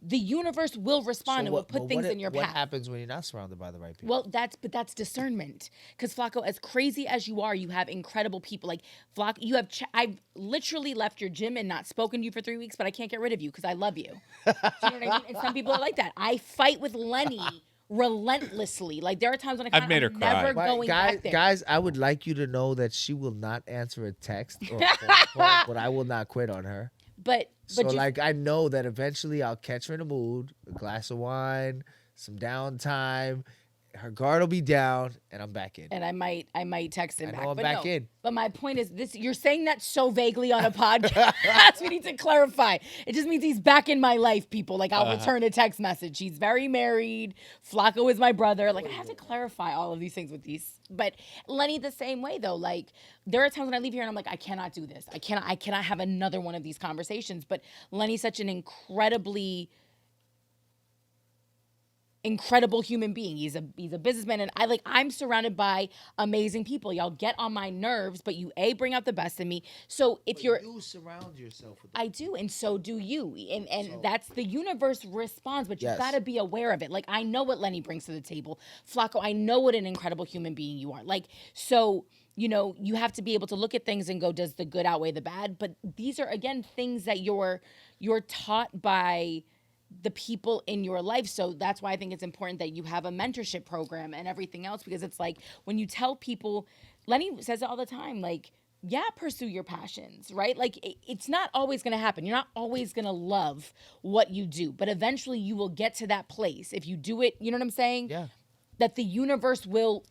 the universe will respond and will put things in your What path. happens when you're not surrounded by the right people? Well, that's discernment. Because Flaco, as crazy as you are, you have incredible people. Like Flaco, you have. I've literally left your gym and not spoken to you for 3 weeks, but I can't get rid of you because I love you. Do you know what I mean? And some people are like that. I fight with Lenny relentlessly. Like there are times when I've made her cry. never going back there. Guys, I would like you to know that she will not answer a text or a phone call, but I will not quit on her. But like I know that eventually I'll catch her in a mood, a glass of wine, some downtime. Her guard will be down, and I'm back in. And I might text him I know back. I'm but back no. in. But my point is this: you're saying that so vaguely on a podcast. We need to clarify. It just means he's back in my life, people. Like I'll return a text message. He's very married. Flaco is my brother. Like I have to clarify all of these things with these. But Lenny, the same way though. Like there are times when I leave here and I'm like, I cannot do this. I cannot have another one of these conversations. But Lenny's such an incredible human being. He's a businessman, and I'm surrounded by amazing people. Y'all get on my nerves, but you bring out the best in me. So if you surround yourself with I do, and so do you. And that's the universe responds, but you gotta be aware of it. Like I know what Lenny brings to the table. Flaco, I know what an incredible human being you are. Like, so you have to be able to look at things and go, does the good outweigh the bad? But these are again things that you're taught by the people in your life. So that's why I think it's important that you have a mentorship program and everything else, because it's like when you tell people, Lenny says it all the time, like, yeah, pursue your passions, right? Like it's not always going to happen. You're not always going to love what you do, but eventually you will get to that place. If you do it, you know what I'm saying? Yeah. That the universe will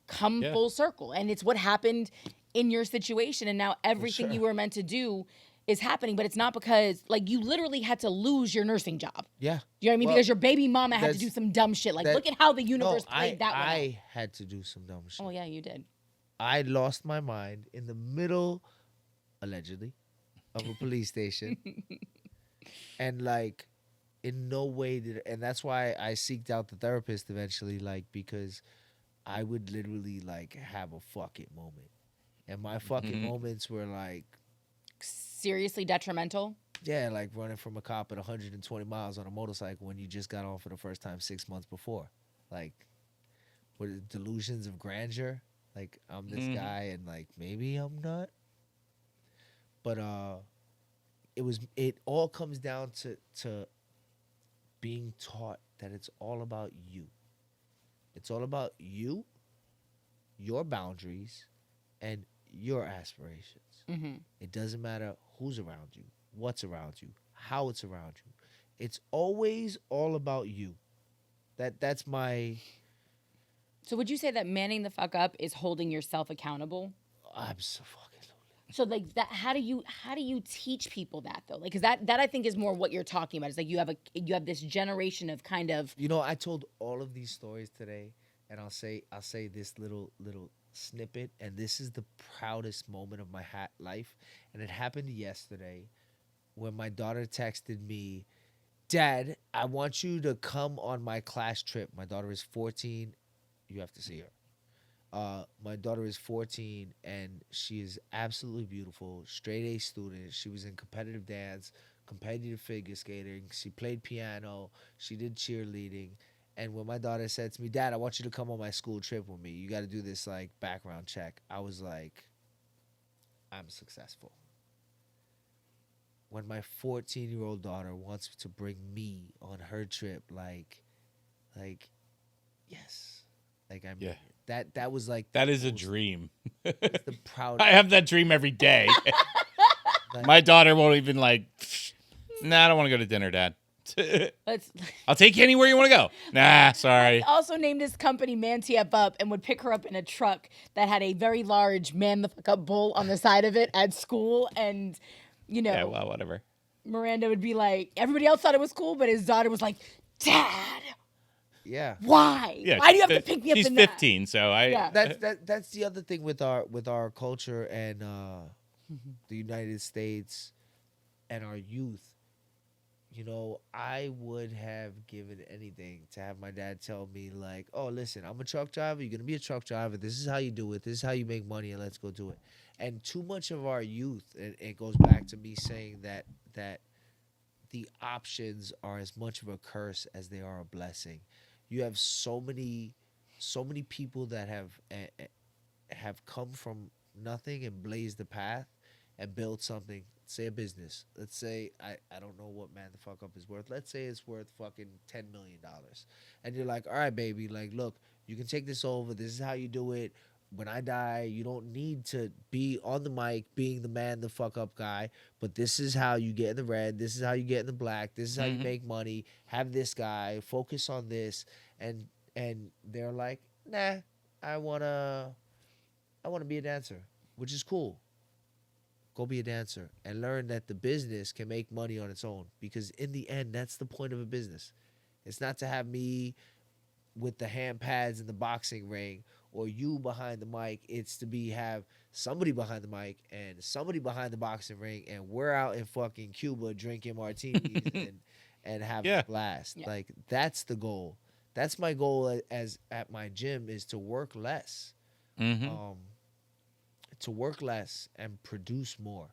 come full circle. And it's what happened in your situation. And now everything you were meant to do is happening, but it's not because like you literally had to lose your nursing job. Yeah. You know what I mean? Because your baby mama had to do some dumb shit. Like look at how the universe played that one. I had to do some dumb shit. Oh yeah, you did. I lost my mind in the middle, allegedly, of a police station. And like in no way and that's why I seeked out the therapist eventually, like because I would literally like have a fuck it moment. And my fucking moments were like seriously detrimental. Yeah, like running from a cop at 120 miles on a motorcycle when you just got on for the first time 6 months before. Like, what delusions of grandeur? Like, I'm this guy and like maybe I'm not. But it all comes down to being taught that it's all about you. It's all about you, your boundaries, and your aspirations. It doesn't matter who's around you, what's around you, how it's around you. It's always all about you. That's my. So would you say that manning the fuck up is holding yourself accountable? Absolutely. So like that, how do you teach people that though? Like, cause that I think is more what you're talking about. It's like you have this generation of kind of. I told all of these stories today, and I'll say this little snippet, and this is the proudest moment of my life, and it happened yesterday when my daughter texted me, Dad, I want you to come on my class trip. My daughter is 14. You have to see her. My daughter is 14, and she is absolutely beautiful, straight A student. She was in competitive dance, competitive figure skating. She played piano. She did cheerleading. And when my daughter said to me, Dad, I want you to come on my school trip with me. You got to do this like background check. I was like, I'm successful. When my 14-year-old daughter wants to bring me on her trip, like, yes. Like, I mean, that was like. That is a dream. The proudest. I have that dream every day. My daughter won't even like, nah, I don't want to go to dinner, Dad. I'll take you anywhere you want to go. Nah, sorry. He also named his company ManTFUp and would pick her up in a truck that had a very large Man the Fuck Up bull on the side of it at school. And, Yeah, well, whatever. Miranda would be like, everybody else thought it was cool, but his daughter was like, Dad. Yeah. Why? Yeah, Why do you have to pick me up she's in 15, that? so I. Yeah. That's the other thing with our culture and the United States and our youth. I would have given anything to have my dad tell me, like, oh, listen, I'm a truck driver. You're going to be a truck driver. This is how you do it. This is how you make money, and let's go do it. And too much of our youth, and it goes back to me saying that the options are as much of a curse as they are a blessing. You have so many people that have come from nothing and blazed the path and built something. Say a business. Let's say I don't know what ManTFUp is worth. Let's say it's worth fucking $10 million. And you're like, all right, baby, like, look, you can take this over. This is how you do it. When I die, you don't need to be on the mic being the ManTFUp guy, but this is how you get in the red. This is how you get in the black. This is how you make money. Have this guy focus on this, and they're like, nah, I wanna be a dancer, which is cool. Go be a dancer and learn that the business can make money on its own, because in the end, that's the point of a business. It's not to have me with the hand pads in the boxing ring or you behind the mic. It's to have somebody behind the mic and somebody behind the boxing ring, and we're out in fucking Cuba drinking martinis and having a blast. Yeah. Like, that's the goal. That's my goal as at my gym, is to work less. To work less and produce more.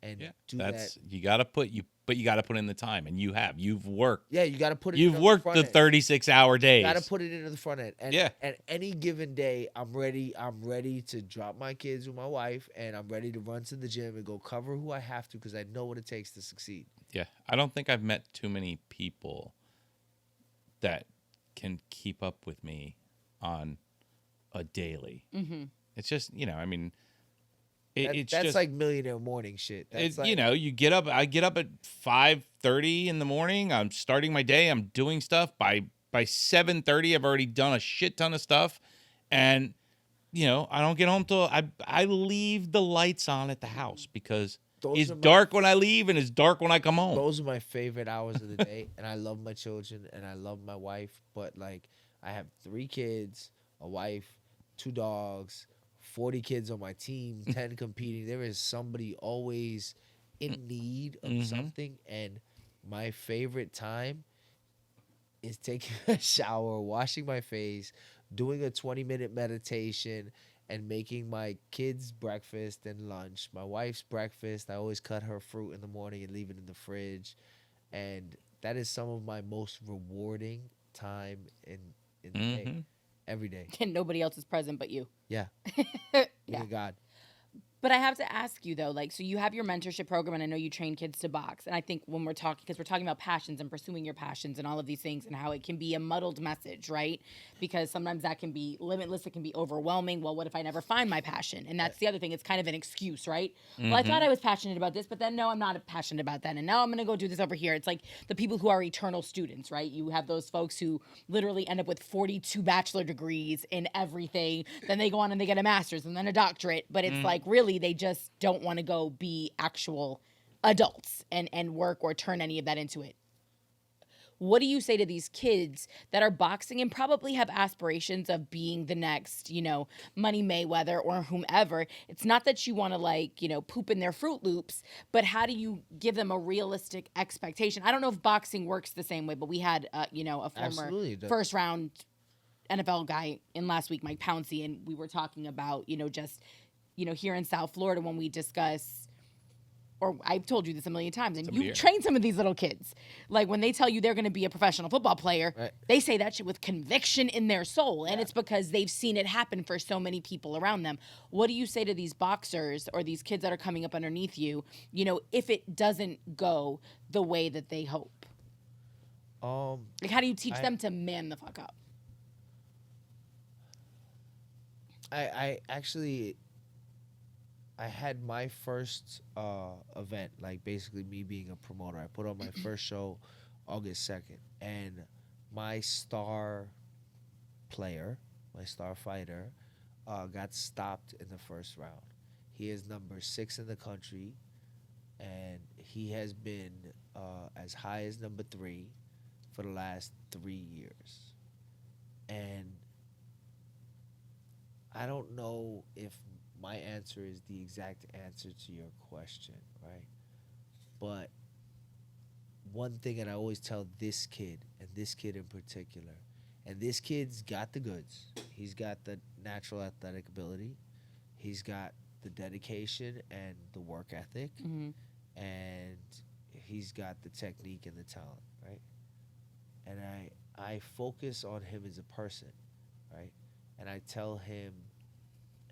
And do that. You got to put in the time, and you've worked. Yeah, you got to put it. You've worked the 36-hour days. You got to put it into the front end. And at any given day, I'm ready to drop my kids with my wife, and I'm ready to run to the gym and go cover who I have to, because I know what it takes to succeed. Yeah, I don't think I've met too many people that can keep up with me on a daily. It's just, I mean, that's just like millionaire morning shit. That's like, you get up. I get up at 5:30 in the morning. I'm starting my day. I'm doing stuff. By 7:30, I've already done a shit ton of stuff, and I don't get home till I leave the lights on at the house, because it's dark when I leave and it's dark when I come home. Those are my favorite hours of the day, and I love my children and I love my wife. But like, I have 3 kids, a wife, 2 dogs, 40 kids on my team, 10 competing. There is somebody always in need of something. And my favorite time is taking a shower, washing my face, doing a 20-minute meditation, and making my kids' breakfast and lunch. My wife's breakfast, I always cut her fruit in the morning and leave it in the fridge. And that is some of my most rewarding time in the day. Every day. And nobody else is present but you. Yeah. Yeah. God. But I have to ask you, though, like, so you have your mentorship program, and I know you train kids to box. And I think when we're talking, because we're talking about passions and pursuing your passions and all of these things, and how it can be a muddled message, right? Because sometimes that can be limitless. It can be overwhelming. Well, what if I never find my passion? And that's the other thing. It's kind of an excuse, right? Well, I thought I was passionate about this, but then no, I'm not passionate about that. And now I'm going to go do this over here. It's like the people who are eternal students, right? You have those folks who literally end up with 42 bachelor degrees in everything. Then they go on and they get a master's and then a doctorate. But it's like, really, they just don't want to go be actual adults and work or turn any of that into it. What do you say to these kids that are boxing and probably have aspirations of being the next, Money Mayweather or whomever? It's not that you want to poop in their Fruit Loops, but how do you give them a realistic expectation? I don't know if boxing works the same way, but we had, a former first round NFL guy in last week, Mike Pouncey, and we were talking about, here in South Florida when we discuss, or I've told you this a million times, and you train some of these little kids. Like, when they tell you they're going to be a professional football player, they say that shit with conviction in their soul, and it's because they've seen it happen for so many people around them. What do you say to these boxers or these kids that are coming up underneath you, if it doesn't go the way that they hope? Like, how do you teach them to man the fuck up? I actually... I had my first event, like basically me being a promoter. I put on my first show August 2nd, and my star player, my star fighter, got stopped in the first round. He is number 6 in the country, and he has been as high as number 3 for the last 3 years. And I don't know if my answer is the exact answer to your question, right? But one thing that I always tell this kid, and this kid in particular, and this kid's got the goods. He's got the natural athletic ability. He's got the dedication and the work ethic. And he's got the technique and the talent, right? And I focus on him as a person, right? And I tell him,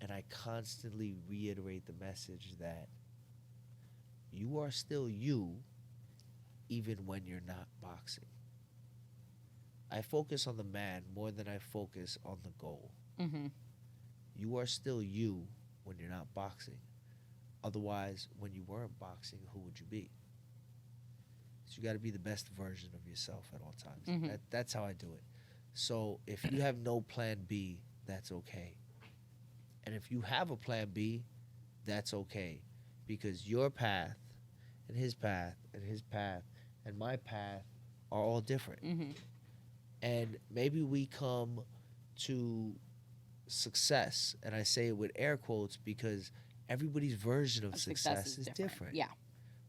and I constantly reiterate the message that you are still you, even when you're not boxing. I focus on the man more than I focus on the goal. Mm-hmm. You are still you when you're not boxing. Otherwise, when you weren't boxing, who would you be? So you got to be the best version of yourself at all times. Mhm. That's how I do it. So if you have no plan B, that's okay. And if you have a plan B, that's okay. Because your path and his path and his path and my path are all different. Mm-hmm. And maybe we come to success, and I say it with air quotes because everybody's version of success is different. Yeah.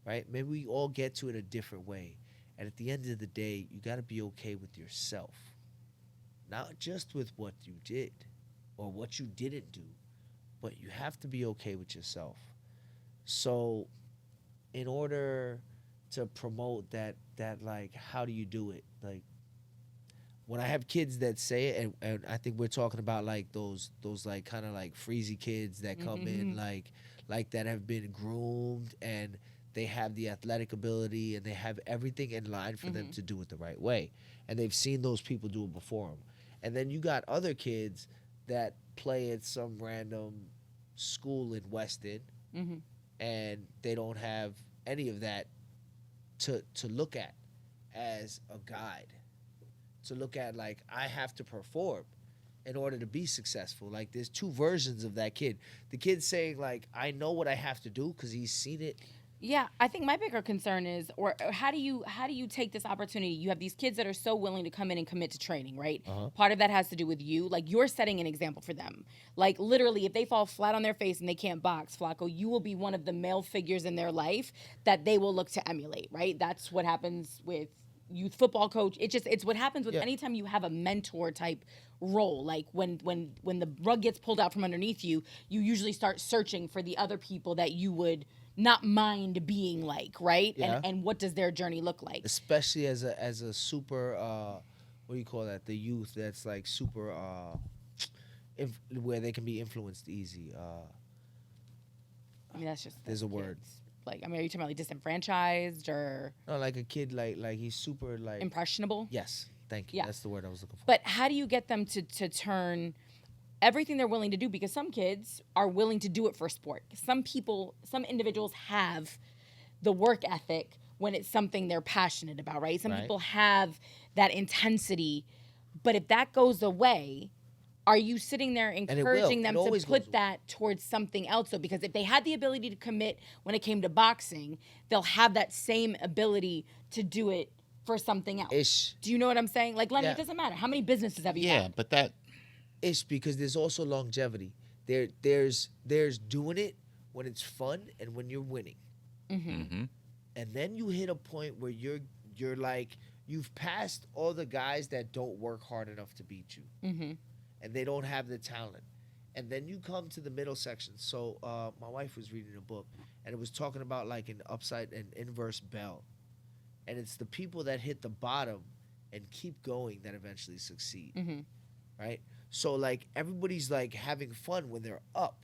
Right? Maybe we all get to it a different way. And at the end of the day, you got to be okay with yourself. Not just with what you did or what you didn't do, but you have to be okay with yourself. So in order to promote that like, how do you do it? Like, when I have kids that say it, and I think we're talking about like those like kind of like freezy kids that come in like that have been groomed and they have the athletic ability and they have everything in line for them to do it the right way. And they've seen those people do it before them. And then you got other kids that play at some random school in Weston and they don't have any of that to look at as a guide. To look at like, I have to perform in order to be successful. Like, there's two versions of that kid. The kid saying like, I know what I have to do because he's seen it. Yeah, I think my bigger concern is, or how do you take this opportunity? You have these kids that are so willing to come in and commit to training, right? Part of that has to do with you. Like, you're setting an example for them. Like, literally, if they fall flat on their face and they can't box, Flaco, you will be one of the male figures in their life that they will look to emulate, right? That's what happens with youth football coach. It's what happens with anytime you have a mentor type role. Like when the rug gets pulled out from underneath you, you usually start searching for the other people that you would not mind being like, right? Yeah. And what does their journey look like? Especially as a super what do you call that? The youth that's like super where they can be influenced easy. I mean, that's just there's a kids. word. Like, I mean, are you talking about like disenfranchised or No, like a kid like he's super like impressionable? Yes, thank you. Yeah. That's the word I was looking for. But how do you get them to turn everything they're willing to do? Because some kids are willing to do it for sport. Some individuals have the work ethic when it's something they're passionate about, right? Some people have that intensity. But if that goes away, are you sitting there encouraging them to put that towards something else? So, because if they had the ability to commit when it came to boxing, they'll have that same ability to do it for something else. Do you know what I'm saying? Like, Lenny, it doesn't matter. How many businesses have you had? Yeah, but that... It's because there's also longevity. There's doing it when it's fun and when you're winning. And then you hit a point where you're like, you've passed all the guys that don't work hard enough to beat you. And they don't have the talent. And then you come to the middle section. So my wife was reading a book, and it was talking about like an inverse bell. And it's the people that hit the bottom and keep going that eventually succeed, right? So like everybody's like having fun when they're up.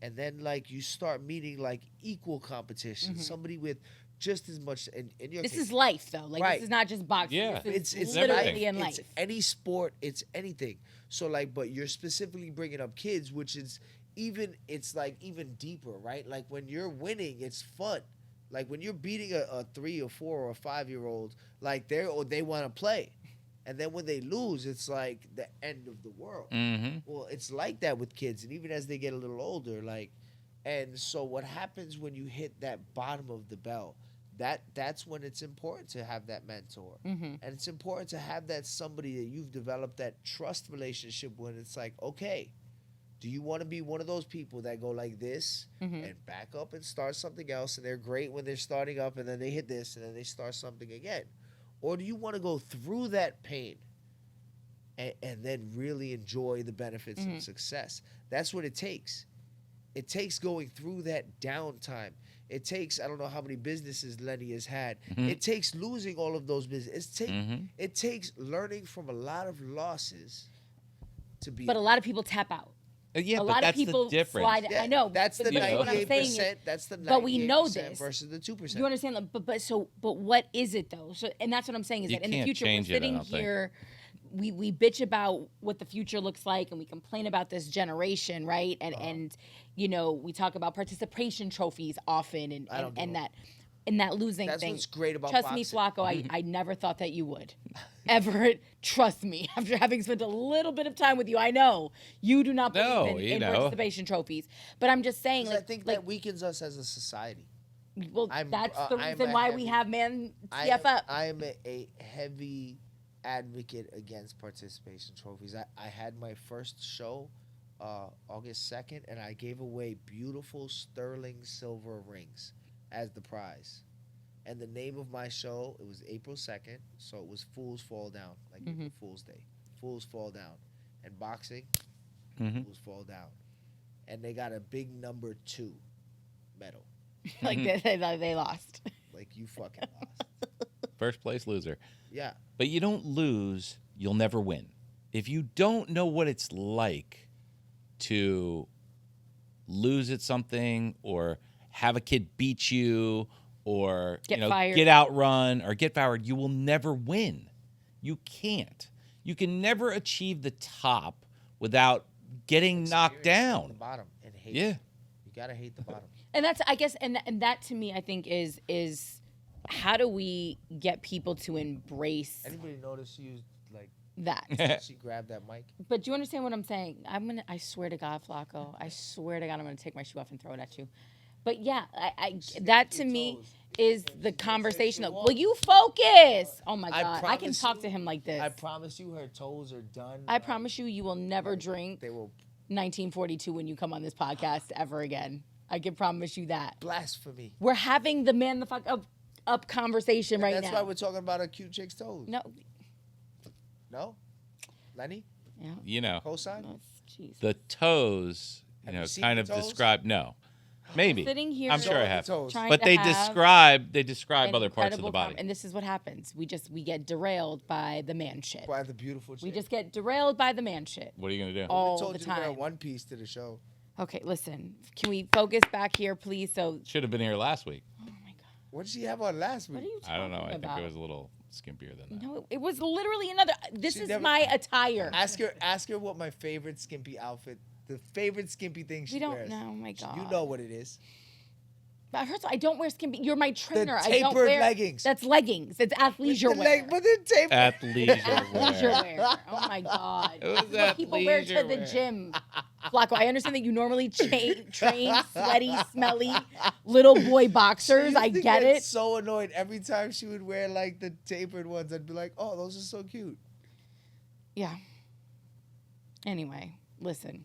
And then like you start meeting like equal competition, somebody with just as much in your This case. is life, though. Like, this is not just boxing. Yeah. It's It's literally in it's life. any sport, it's anything. So like, but you're specifically bringing up kids, which is it's like even deeper, right? Like when you're winning, it's fun. Like when you're beating a 3 or 4 or 5-year-old, like they want to play. And then when they lose, it's like the end of the world. Well, it's like that with kids. And even as they get a little older, like, and so what happens when you hit that bottom of the bell, that's when it's important to have that mentor. And it's important to have that somebody that you've developed that trust relationship with. It's like, okay, do you want to be one of those people that go like this and back up and start something else, and they're great when they're starting up, and then they hit this, and then they start something again? Or do you want to go through that pain and then really enjoy the benefits of success? That's what it takes. It takes going through that downtime. It takes, I don't know how many businesses Lenny has had. It takes losing all of those businesses. It takes learning from a lot of losses to be. But a lot of people tap out. Yeah, a but lot that's of people the difference. slide. Yeah, I know. that's the 98%. That's the 98% but we know this versus the 2%. You understand? But what is it though? So, and that's what I'm saying is that in the future we're sitting here. We bitch about what the future looks like, and we complain about this generation, right? And you know, we talk about participation trophies often, and that losing That's thing. What's great about Trust boxing. me, Flaco, I never thought that you would. Ever. Trust me. After having spent a little bit of time with you, I know you do not believe in participation trophies. But I'm just saying, I think that weakens us as a society. Well, that's the reason why we have ManTFUp. I am a heavy advocate against participation trophies. I had my first show August 2nd, and I gave away beautiful sterling silver rings as the prize. And the name of my show, it was April 2nd, so it was Fools Fall Down, like April Fool's Day. Fools Fall Down. And boxing, Fools Fall Down. And they got a big number 2 medal. Like they lost. Like, you fucking lost. First place loser. Yeah. But you don't lose, you'll never win. If you don't know what it's like to lose at something or have a kid beat you or fired. Get outrun or get fired, you will never win. You can't. You can never achieve the top without getting knocked down. The bottom and hate. Yeah. You gotta hate the bottom. And that's, I guess, and that to me, I think is how do we get people to embrace Anybody notice she used like that? she grabbed that mic? But do you understand what I'm saying? I swear to God, Flaco, I swear to God, I'm gonna take my shoe off and throw it at you. But yeah, that to me is the conversation. Will you focus? Oh my God, I can talk to him like this. I promise you, her toes are done. I promise you will never drink They will 1942 when you come on this podcast ever again. I can promise you that. blasphemy. We're having the man the fuck up conversation right now. That's why we're talking about a cute chick's toes. No, Lenny, yeah, cosign. no, jeez. The toes, Have you seen kind the of toes? describe. No, maybe. Sitting here, I'm sure I have. Toes. But they describe other parts of the body. And this is what happens. We get derailed by the man shit. By the beautiful chick. We just get derailed by the man shit What are you gonna do? all told the you to wear time. one piece to the show. Okay, listen. Can we focus back here, please? So, Should have been here last week. oh my God, What did she have on last what week? are you talking I don't know. I about? think it was a little skimpier than that. No, it was literally another. This She is never- my attire. Ask her what my favorite skimpy outfit, the favorite skimpy thing she We don't wears. know. Oh my God. You know what it is. But first of all, I don't wear skimpy. You're my trainer. I don't tapered wear leggings. That's leggings. It's athleisure wear. But the tape. Athleisure Athleisure wear. wear. Oh my God. It was What people wear to athleisure the wear. gym. Flaco, I understand that you normally train sweaty, smelly little boy boxers. I get it. So annoyed every time she would wear like the tapered ones. I'd be like, "Oh, those are so cute." Yeah. Anyway, listen.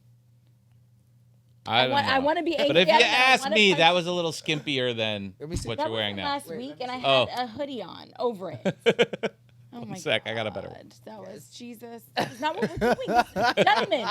I want to be angry. But if you at ask I wanna me, punch- that was a little skimpier than Let me see. what that you're wearing was now. last Wait, week, let and I me had see. a hoodie on over it. Oh my One sec, I got a better God. one. That was Jesus. That's not what we're doing. Gentlemen,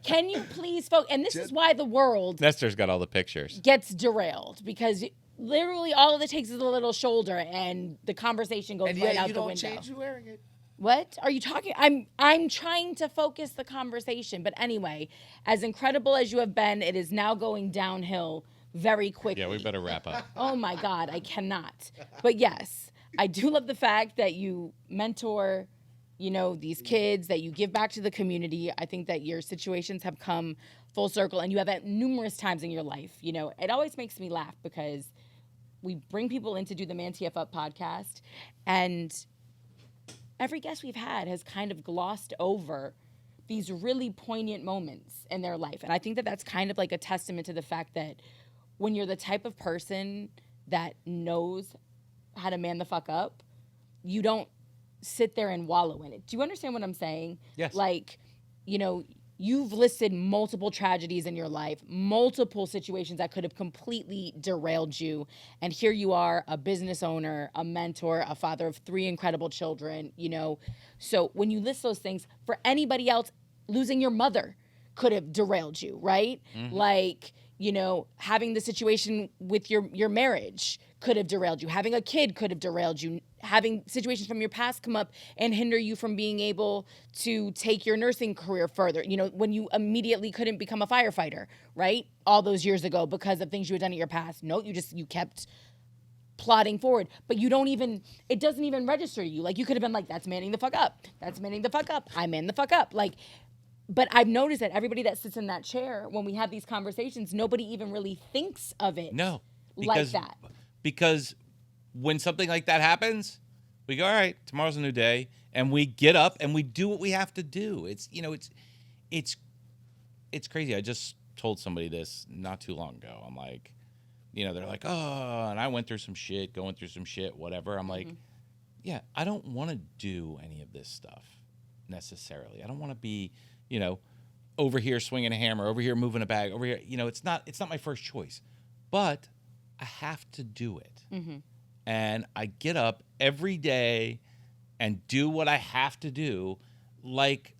can you please focus? And this is why the world Nestor's got all the pictures. gets derailed, because literally all it takes is a little shoulder and the conversation goes And right yet out you the don't window. change you wearing it. What are you talking? I'm trying to focus the conversation. But anyway, as incredible as you have been, it is now going downhill very quickly. Yeah, we better wrap up. Oh my God, I cannot. But yes, I do love the fact that you mentor, these kids, that you give back to the community. I think that your situations have come full circle, and you have at numerous times in your life. It always makes me laugh because we bring people in to do the ManTFUp podcast, and every guest we've had has kind of glossed over these really poignant moments in their life. And I think that that's kind of like a testament to the fact that when you're the type of person that knows how to man the fuck up, you don't sit there and wallow in it. Do you understand what I'm saying? Yes. Like, you've listed multiple tragedies in your life, multiple situations that could have completely derailed you. And here you are, a business owner, a mentor, a father of 3 incredible children, So when you list those things, for anybody else, losing your mother could have derailed you, right? Mm-hmm. Like, You know, having the situation with your marriage could have derailed you. Having a kid could have derailed you. Having situations from your past come up and hinder you from being able to take your nursing career further. You know, when you immediately couldn't become a firefighter, right? All those years ago because of things you had done in your past. No, you kept plodding forward, but it doesn't even register to you. Like, you could have been like, that's manning the fuck up. That's manning the fuck up. I man the fuck up. Like, but I've noticed that everybody that sits in that chair, when we have these conversations, nobody even really thinks of it like that. Because when something like that happens, we go, all right, tomorrow's a new day, and we get up and we do what we have to do. It's crazy. I just told somebody this not too long ago. I'm like, they're like, oh, and I went through some shit, going through some shit, whatever. I'm like, yeah, I don't want to do any of this stuff necessarily. I don't want to be, over here swinging a hammer, over here moving a bag, over here. It's not my first choice, but I have to do it. Mm-hmm. And I get up every day and do what I have to do. Like,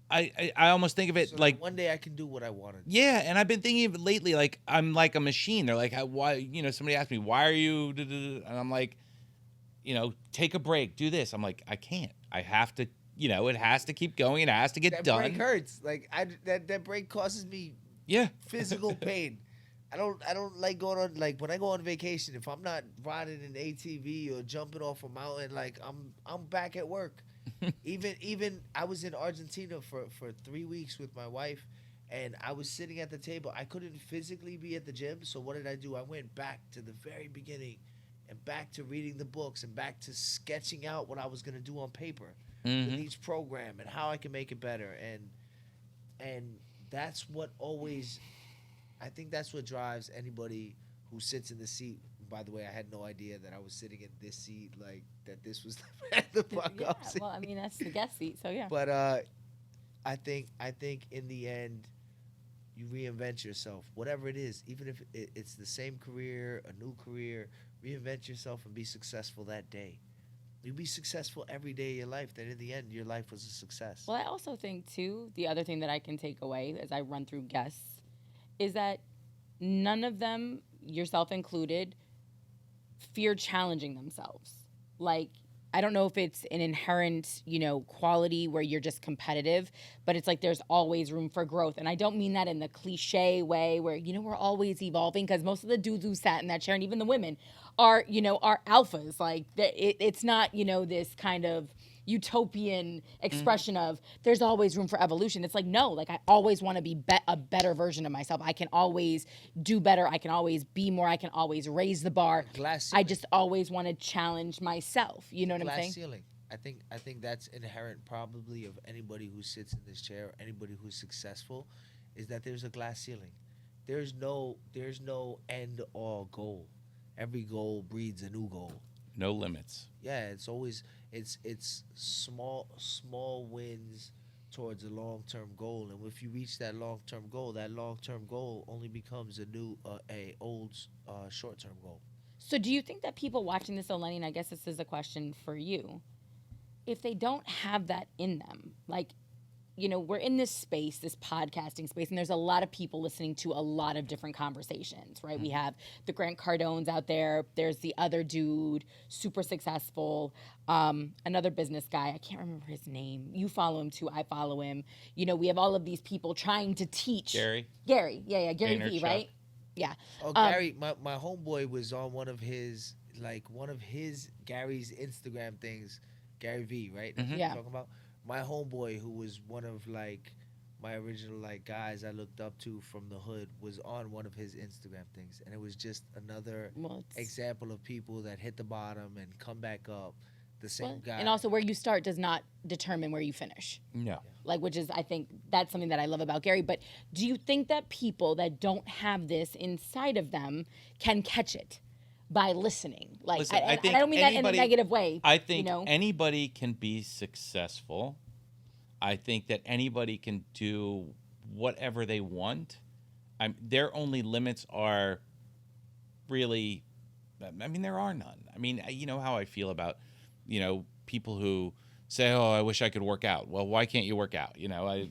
I almost think of it like one day I can do what I want to do. Yeah, and I've been thinking of it lately like I'm like a machine. They're like, why? Somebody asked me, why are you? And I'm like, take a break, do this. I'm like, I can't. I have to. It has to keep going. It has to get done. That break hurts. Like that break causes me physical pain. I don't like going on, like, when I go on vacation, if I'm not riding an ATV or jumping off a mountain, like, I'm back at work. Even I was in Argentina for 3 weeks with my wife, and I was sitting at the table. I couldn't physically be at the gym, so what did I do? I went back to the very beginning and back to reading the books and back to sketching out what I was going to do on paper with each program and how I can make it better. And that's what always, I think that's what drives anybody who sits in the seat. By the way, I had no idea that I was sitting in this seat, like, that this was the fuck up seat. Well, I mean, that's the guest seat, so yeah. But I think in the end, you reinvent yourself, whatever it is, even if it's the same career, a new career, reinvent yourself and be successful that day. You'll be successful every day of your life, then in the end, your life was a success. Well, I also think, too, the other thing that I can take away as I run through guests is that none of them, yourself included, fear challenging themselves. Like, I don't know if it's an inherent, quality where you're just competitive, but it's like there's always room for growth. And I don't mean that in the cliche way where, we're always evolving, because most of the dudes who sat in that chair, and even the women, are alphas. Like, it's not, this kind of utopian expression of there's always room for evolution. It's like, no, like, I always want to be a better version of myself. I can always do better. I can always be more. I can always raise the bar. I just always want to challenge myself. You know what I'm saying? Glass ceiling. I think that's inherent probably of anybody who sits in this chair, or anybody who's successful, is that there's a glass ceiling. There's no end all goal. Every goal breeds a new goal. No limits. Yeah, it's always it's small wins towards a long-term goal, and if you reach that long-term goal only becomes a old short-term goal. So do you think that people watching this, Lenny, and I guess this is a question for you, if they don't have that in them, like, we're in this space, this podcasting space, and there's a lot of people listening to a lot of different conversations, right? We have the Grant Cardones out there. There's the other dude, super successful, another business guy. I can't remember his name. You follow him too. I follow him. We have all of these people trying to teach. Gary. Yeah. Gary V, right? Yeah. Oh, Gary, my homeboy was on one of his Gary's Instagram things, Gary V, right? Mm-hmm. Yeah. Talking about my homeboy, who was one of my original guys I looked up to from the hood, was on one of his Instagram things, and it was just another example of people that hit the bottom and come back up. The same guy. And also, where you start does not determine where you finish. No. Like, which is, I think, that's something that I love about Gary. But do you think that people that don't have this inside of them can catch it by listening? Like, listen, I don't mean that in a negative way. I think anybody can be successful. I think that anybody can do whatever they want. Their only limits are really, there are none. You know how I feel about, people who say, "Oh, I wish I could work out." Well, why can't you work out? You know,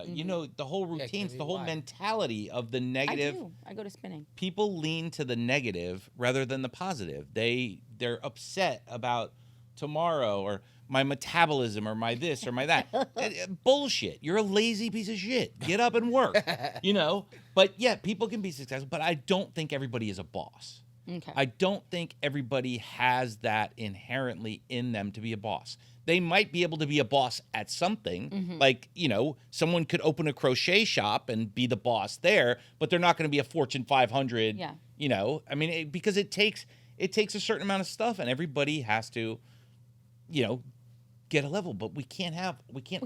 you know, the whole routines, the whole mentality of the negative. I go to spinning. People lean to the negative rather than the positive. They're upset about tomorrow or my metabolism or my this or my that. Bullshit. You're a lazy piece of shit. Get up and work. You know? But yeah, people can be successful, but I don't think everybody is a boss. Okay. I don't think everybody has that inherently in them to be a boss. They might be able to be a boss at something. Like, you know, someone could open a crochet shop and be the boss there, but they're not going to be a Fortune 500. Yeah. You know, I mean, because it takes a certain amount of stuff, and everybody has to, you know, get a level. But we can't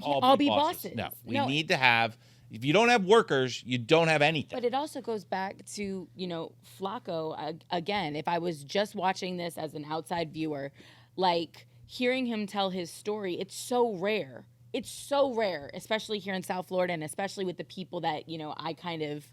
all be bosses. No, we need to have. If you don't have workers, you don't have anything. But it also goes back to, you know, Flaco, again, if I was just watching this as an outside viewer, like hearing him tell his story, it's so rare. It's so rare, especially here in South Florida and especially with the people that, you know, I kind of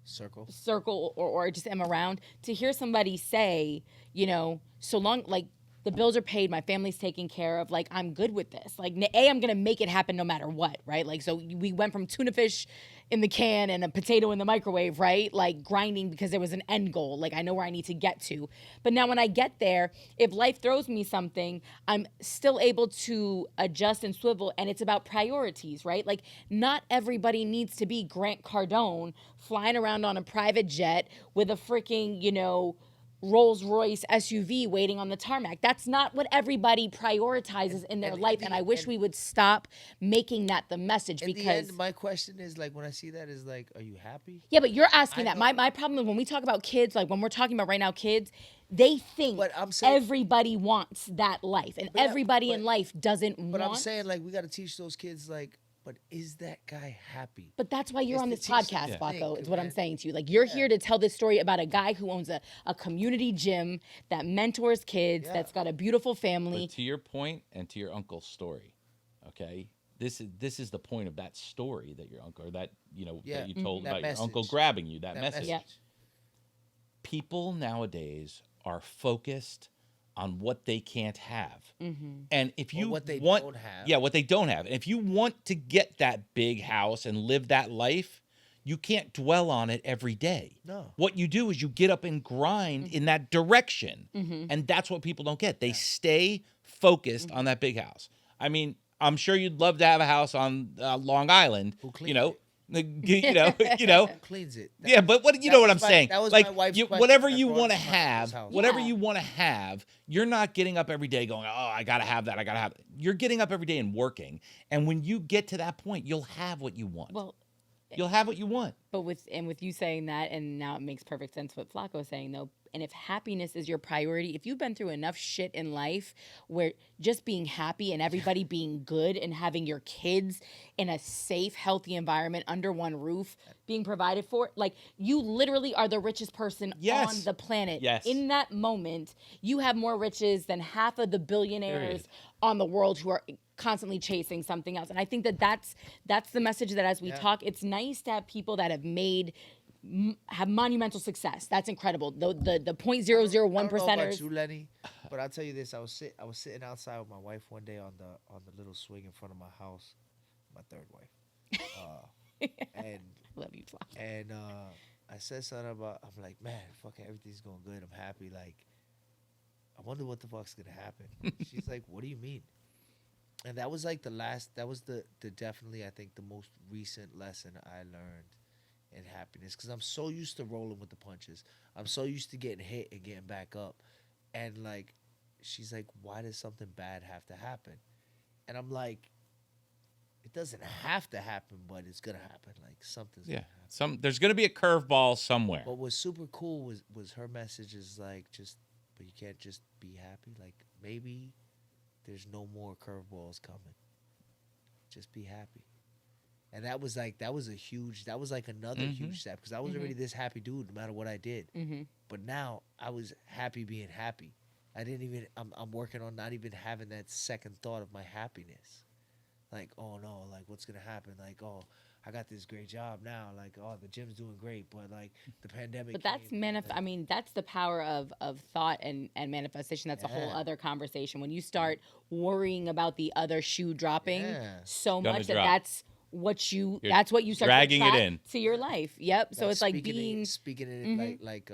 circle or just am around, to hear somebody say, you know, so long, like, the bills are paid, my family's taken care of, like, I'm good with this. Like, I'm going to make it happen no matter what, right? Like, so we went from tuna fish in the can and a potato in the microwave, right? Like, grinding because there was an end goal. Like, I know where I need to get to. But now when I get there, if life throws me something, I'm still able to adjust and swivel, and it's about priorities, right? Like, not everybody needs to be Grant Cardone flying around on a private jet with a freaking, you know, Rolls Royce SUV waiting on the tarmac. That's not what everybody prioritizes in their life, and I wish we would stop making that the message. Because the end, my question is, like, when I see that, is like, are you happy? Yeah, but you're asking that. My problem is when we talk about kids, like when we're talking about right now kids, they think everybody wants that life, and everybody in life doesn't want. But I'm saying, like, we got to teach those kids, like, but is that guy happy? But that's why you're on this podcast, Flaco, is what I'm saying to you. Like, you're here to tell this story about a guy who owns a community gym that mentors kids, that's got a beautiful family. But to your point and to your uncle's story, okay, this is the point of that story that your uncle, or that, you know, that you told about your uncle grabbing you, that message. Yeah. People nowadays are focused on what they can't have. And if you what they want, don't have. Yeah, what they don't have. And if you want to get that big house and live that life, you can't dwell on it every day. No. What you do is you get up and grind in that direction. And that's what people don't get. They stay focused on that big house. I mean, I'm sure you'd love to have a house on Long Island, you know. You know, Cleans it. Yeah, but what you know what I'm saying? That was like, my wife's question. whatever you want to have, you're not getting up every day going, "Oh, I gotta have that. I gotta have it." You're getting up every day and working, and when you get to that point, you'll have what you want. Well, you'll have what you want. But with you saying that, and now it makes perfect sense what Flaco is saying, though. And if happiness is your priority, if you've been through enough shit in life where just being happy and everybody being good and having your kids in a safe, healthy environment under one roof being provided for, like, you literally are the richest person on the planet. Yes. In that moment, you have more riches than half of the billionaires on the world who are constantly chasing something else. And I think that's the message that as we talk, it's nice to have people that have monumental success. That's incredible. The 0.001%ers. I don't know about you, Lenny, but I'll tell you this: I was sitting outside with my wife one day on the little swing in front of my house, my third wife, and love you, Flaco. And I said something about, I'm like, man, fuck, everything's going good. I'm happy. Like, I wonder what the fuck's gonna happen. She's like, what do you mean? And that was like that was the definitely, I think, the most recent lesson I learned in happiness, because I'm so used to rolling with the punches. I'm so used to getting hit and getting back up. And like, she's like, why does something bad have to happen? And I'm like, it doesn't have to happen, but it's gonna happen. Like, something's gonna happen. There's gonna be a curveball somewhere. But what's super cool was her message is like, but you can't just be happy. Like, maybe there's no more curveballs coming. Just be happy. And that was like another huge step, because I was already this happy dude no matter what I did. But now I was happy being happy. I'm working on not even having that second thought of my happiness. Like, oh no, like, what's going to happen? Like, oh, I got this great job now. Like, oh, the gym's doing great, but like the pandemic. But that's came, I mean, that's the power of thought and manifestation. That's a whole other conversation. When you start worrying about the other shoe dropping so Gonna much drop. that's what you start dragging to it attract in to your life. Yep. So it's like speaking in it like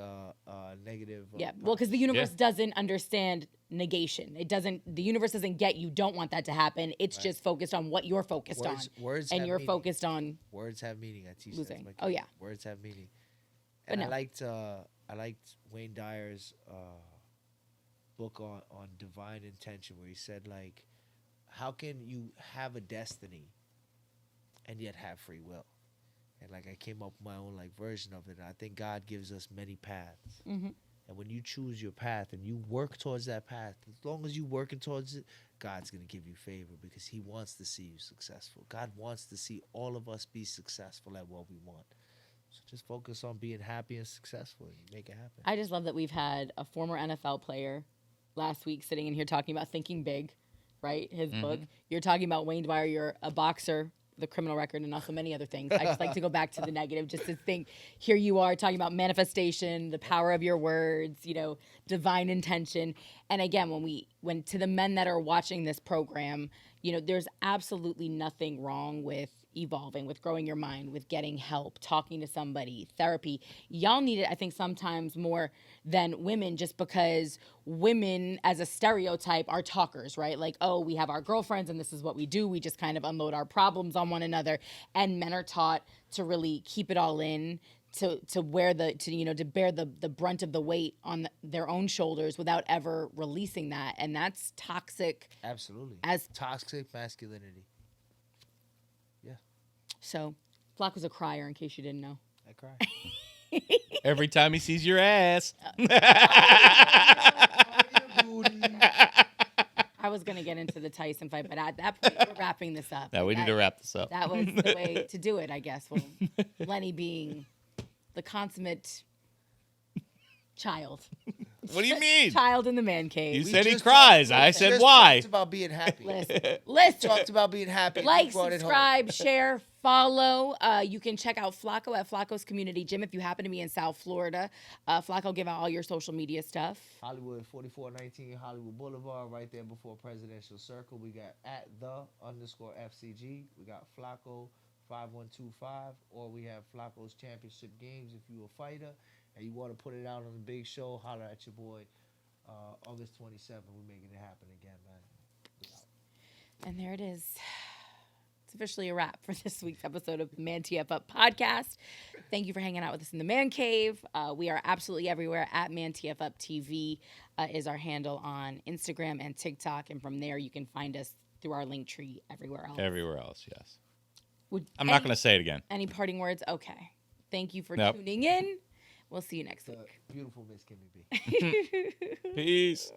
negative. Yeah. Well, because the universe doesn't understand negation. The universe doesn't get you don't want that to happen. It's just focused on what you're focused on. Words and have you're meaning. focused on Words have meaning. I teach losing. that. Oh yeah. Words have meaning. But And no. I liked Wayne Dyer's book on divine intention, where he said, like, how can you have a destiny and yet have free will? And like I came up with my own like version of it. And I think God gives us many paths. Mm-hmm. And when you choose your path and you work towards that path, as long as you're working towards it, God's going to give you favor because he wants to see you successful. God wants to see all of us be successful at what we want. So just focus on being happy and successful and make it happen. I just love that we've had a former NFL player last week sitting in here talking about thinking big, right? His book. You're talking about Wayne Dwyer. You're a boxer, the criminal record, and also many other things. I just like to go back to the negative just to think, here you are talking about manifestation, the power of your words, divine intention. And again, when to the men that are watching this program, there's absolutely nothing wrong with evolving, with growing your mind, with getting help, talking to somebody, therapy. Y'all need it, I think, sometimes more than women, just because women as a stereotype are talkers, right? Like, oh, we have our girlfriends and this is what we do. We just kind of unload our problems on one another. And men are taught to really keep it all in, to bear the brunt of the weight on their own shoulders without ever releasing that. And that's toxic. Absolutely. As toxic masculinity. So, Flaco's a crier, in case you didn't know. I cry. every time he sees your ass. I was going to get into the Tyson fight, but at that point, we're wrapping this up. Now we need to wrap this up. That was the way to do it, I guess. Well, Lenny being the consummate child. What do you mean? Child in the man cave. You said he cries. I said why. Talked about being happy. Listen. Talked about being happy. Like, subscribe, share, follow. You can check out Flaco at Flaco's Community Gym if you happen to be in South Florida. Flaco, give out all your social media stuff. Hollywood 4419 Hollywood Boulevard, right there before Presidential Circle. We got at @the_FCG. We got Flaco 5125, or we have Flaco's Championship Games. If you're a fighter and you want to put it out on the big show, holler at your boy. August 27th, we're making it happen again, man. And there it is. It's officially a wrap for this week's episode of the ManTFUp Podcast. Thank you for hanging out with us in the Man Cave. We are absolutely everywhere at ManTFUp TV is our handle on Instagram and TikTok. And from there, you can find us through our link tree everywhere else. Everywhere else, yes. I'm not going to say it again. Any parting words? Okay. Thank you for tuning in. We'll see you next week. Beautiful Miss KimmyB. Peace.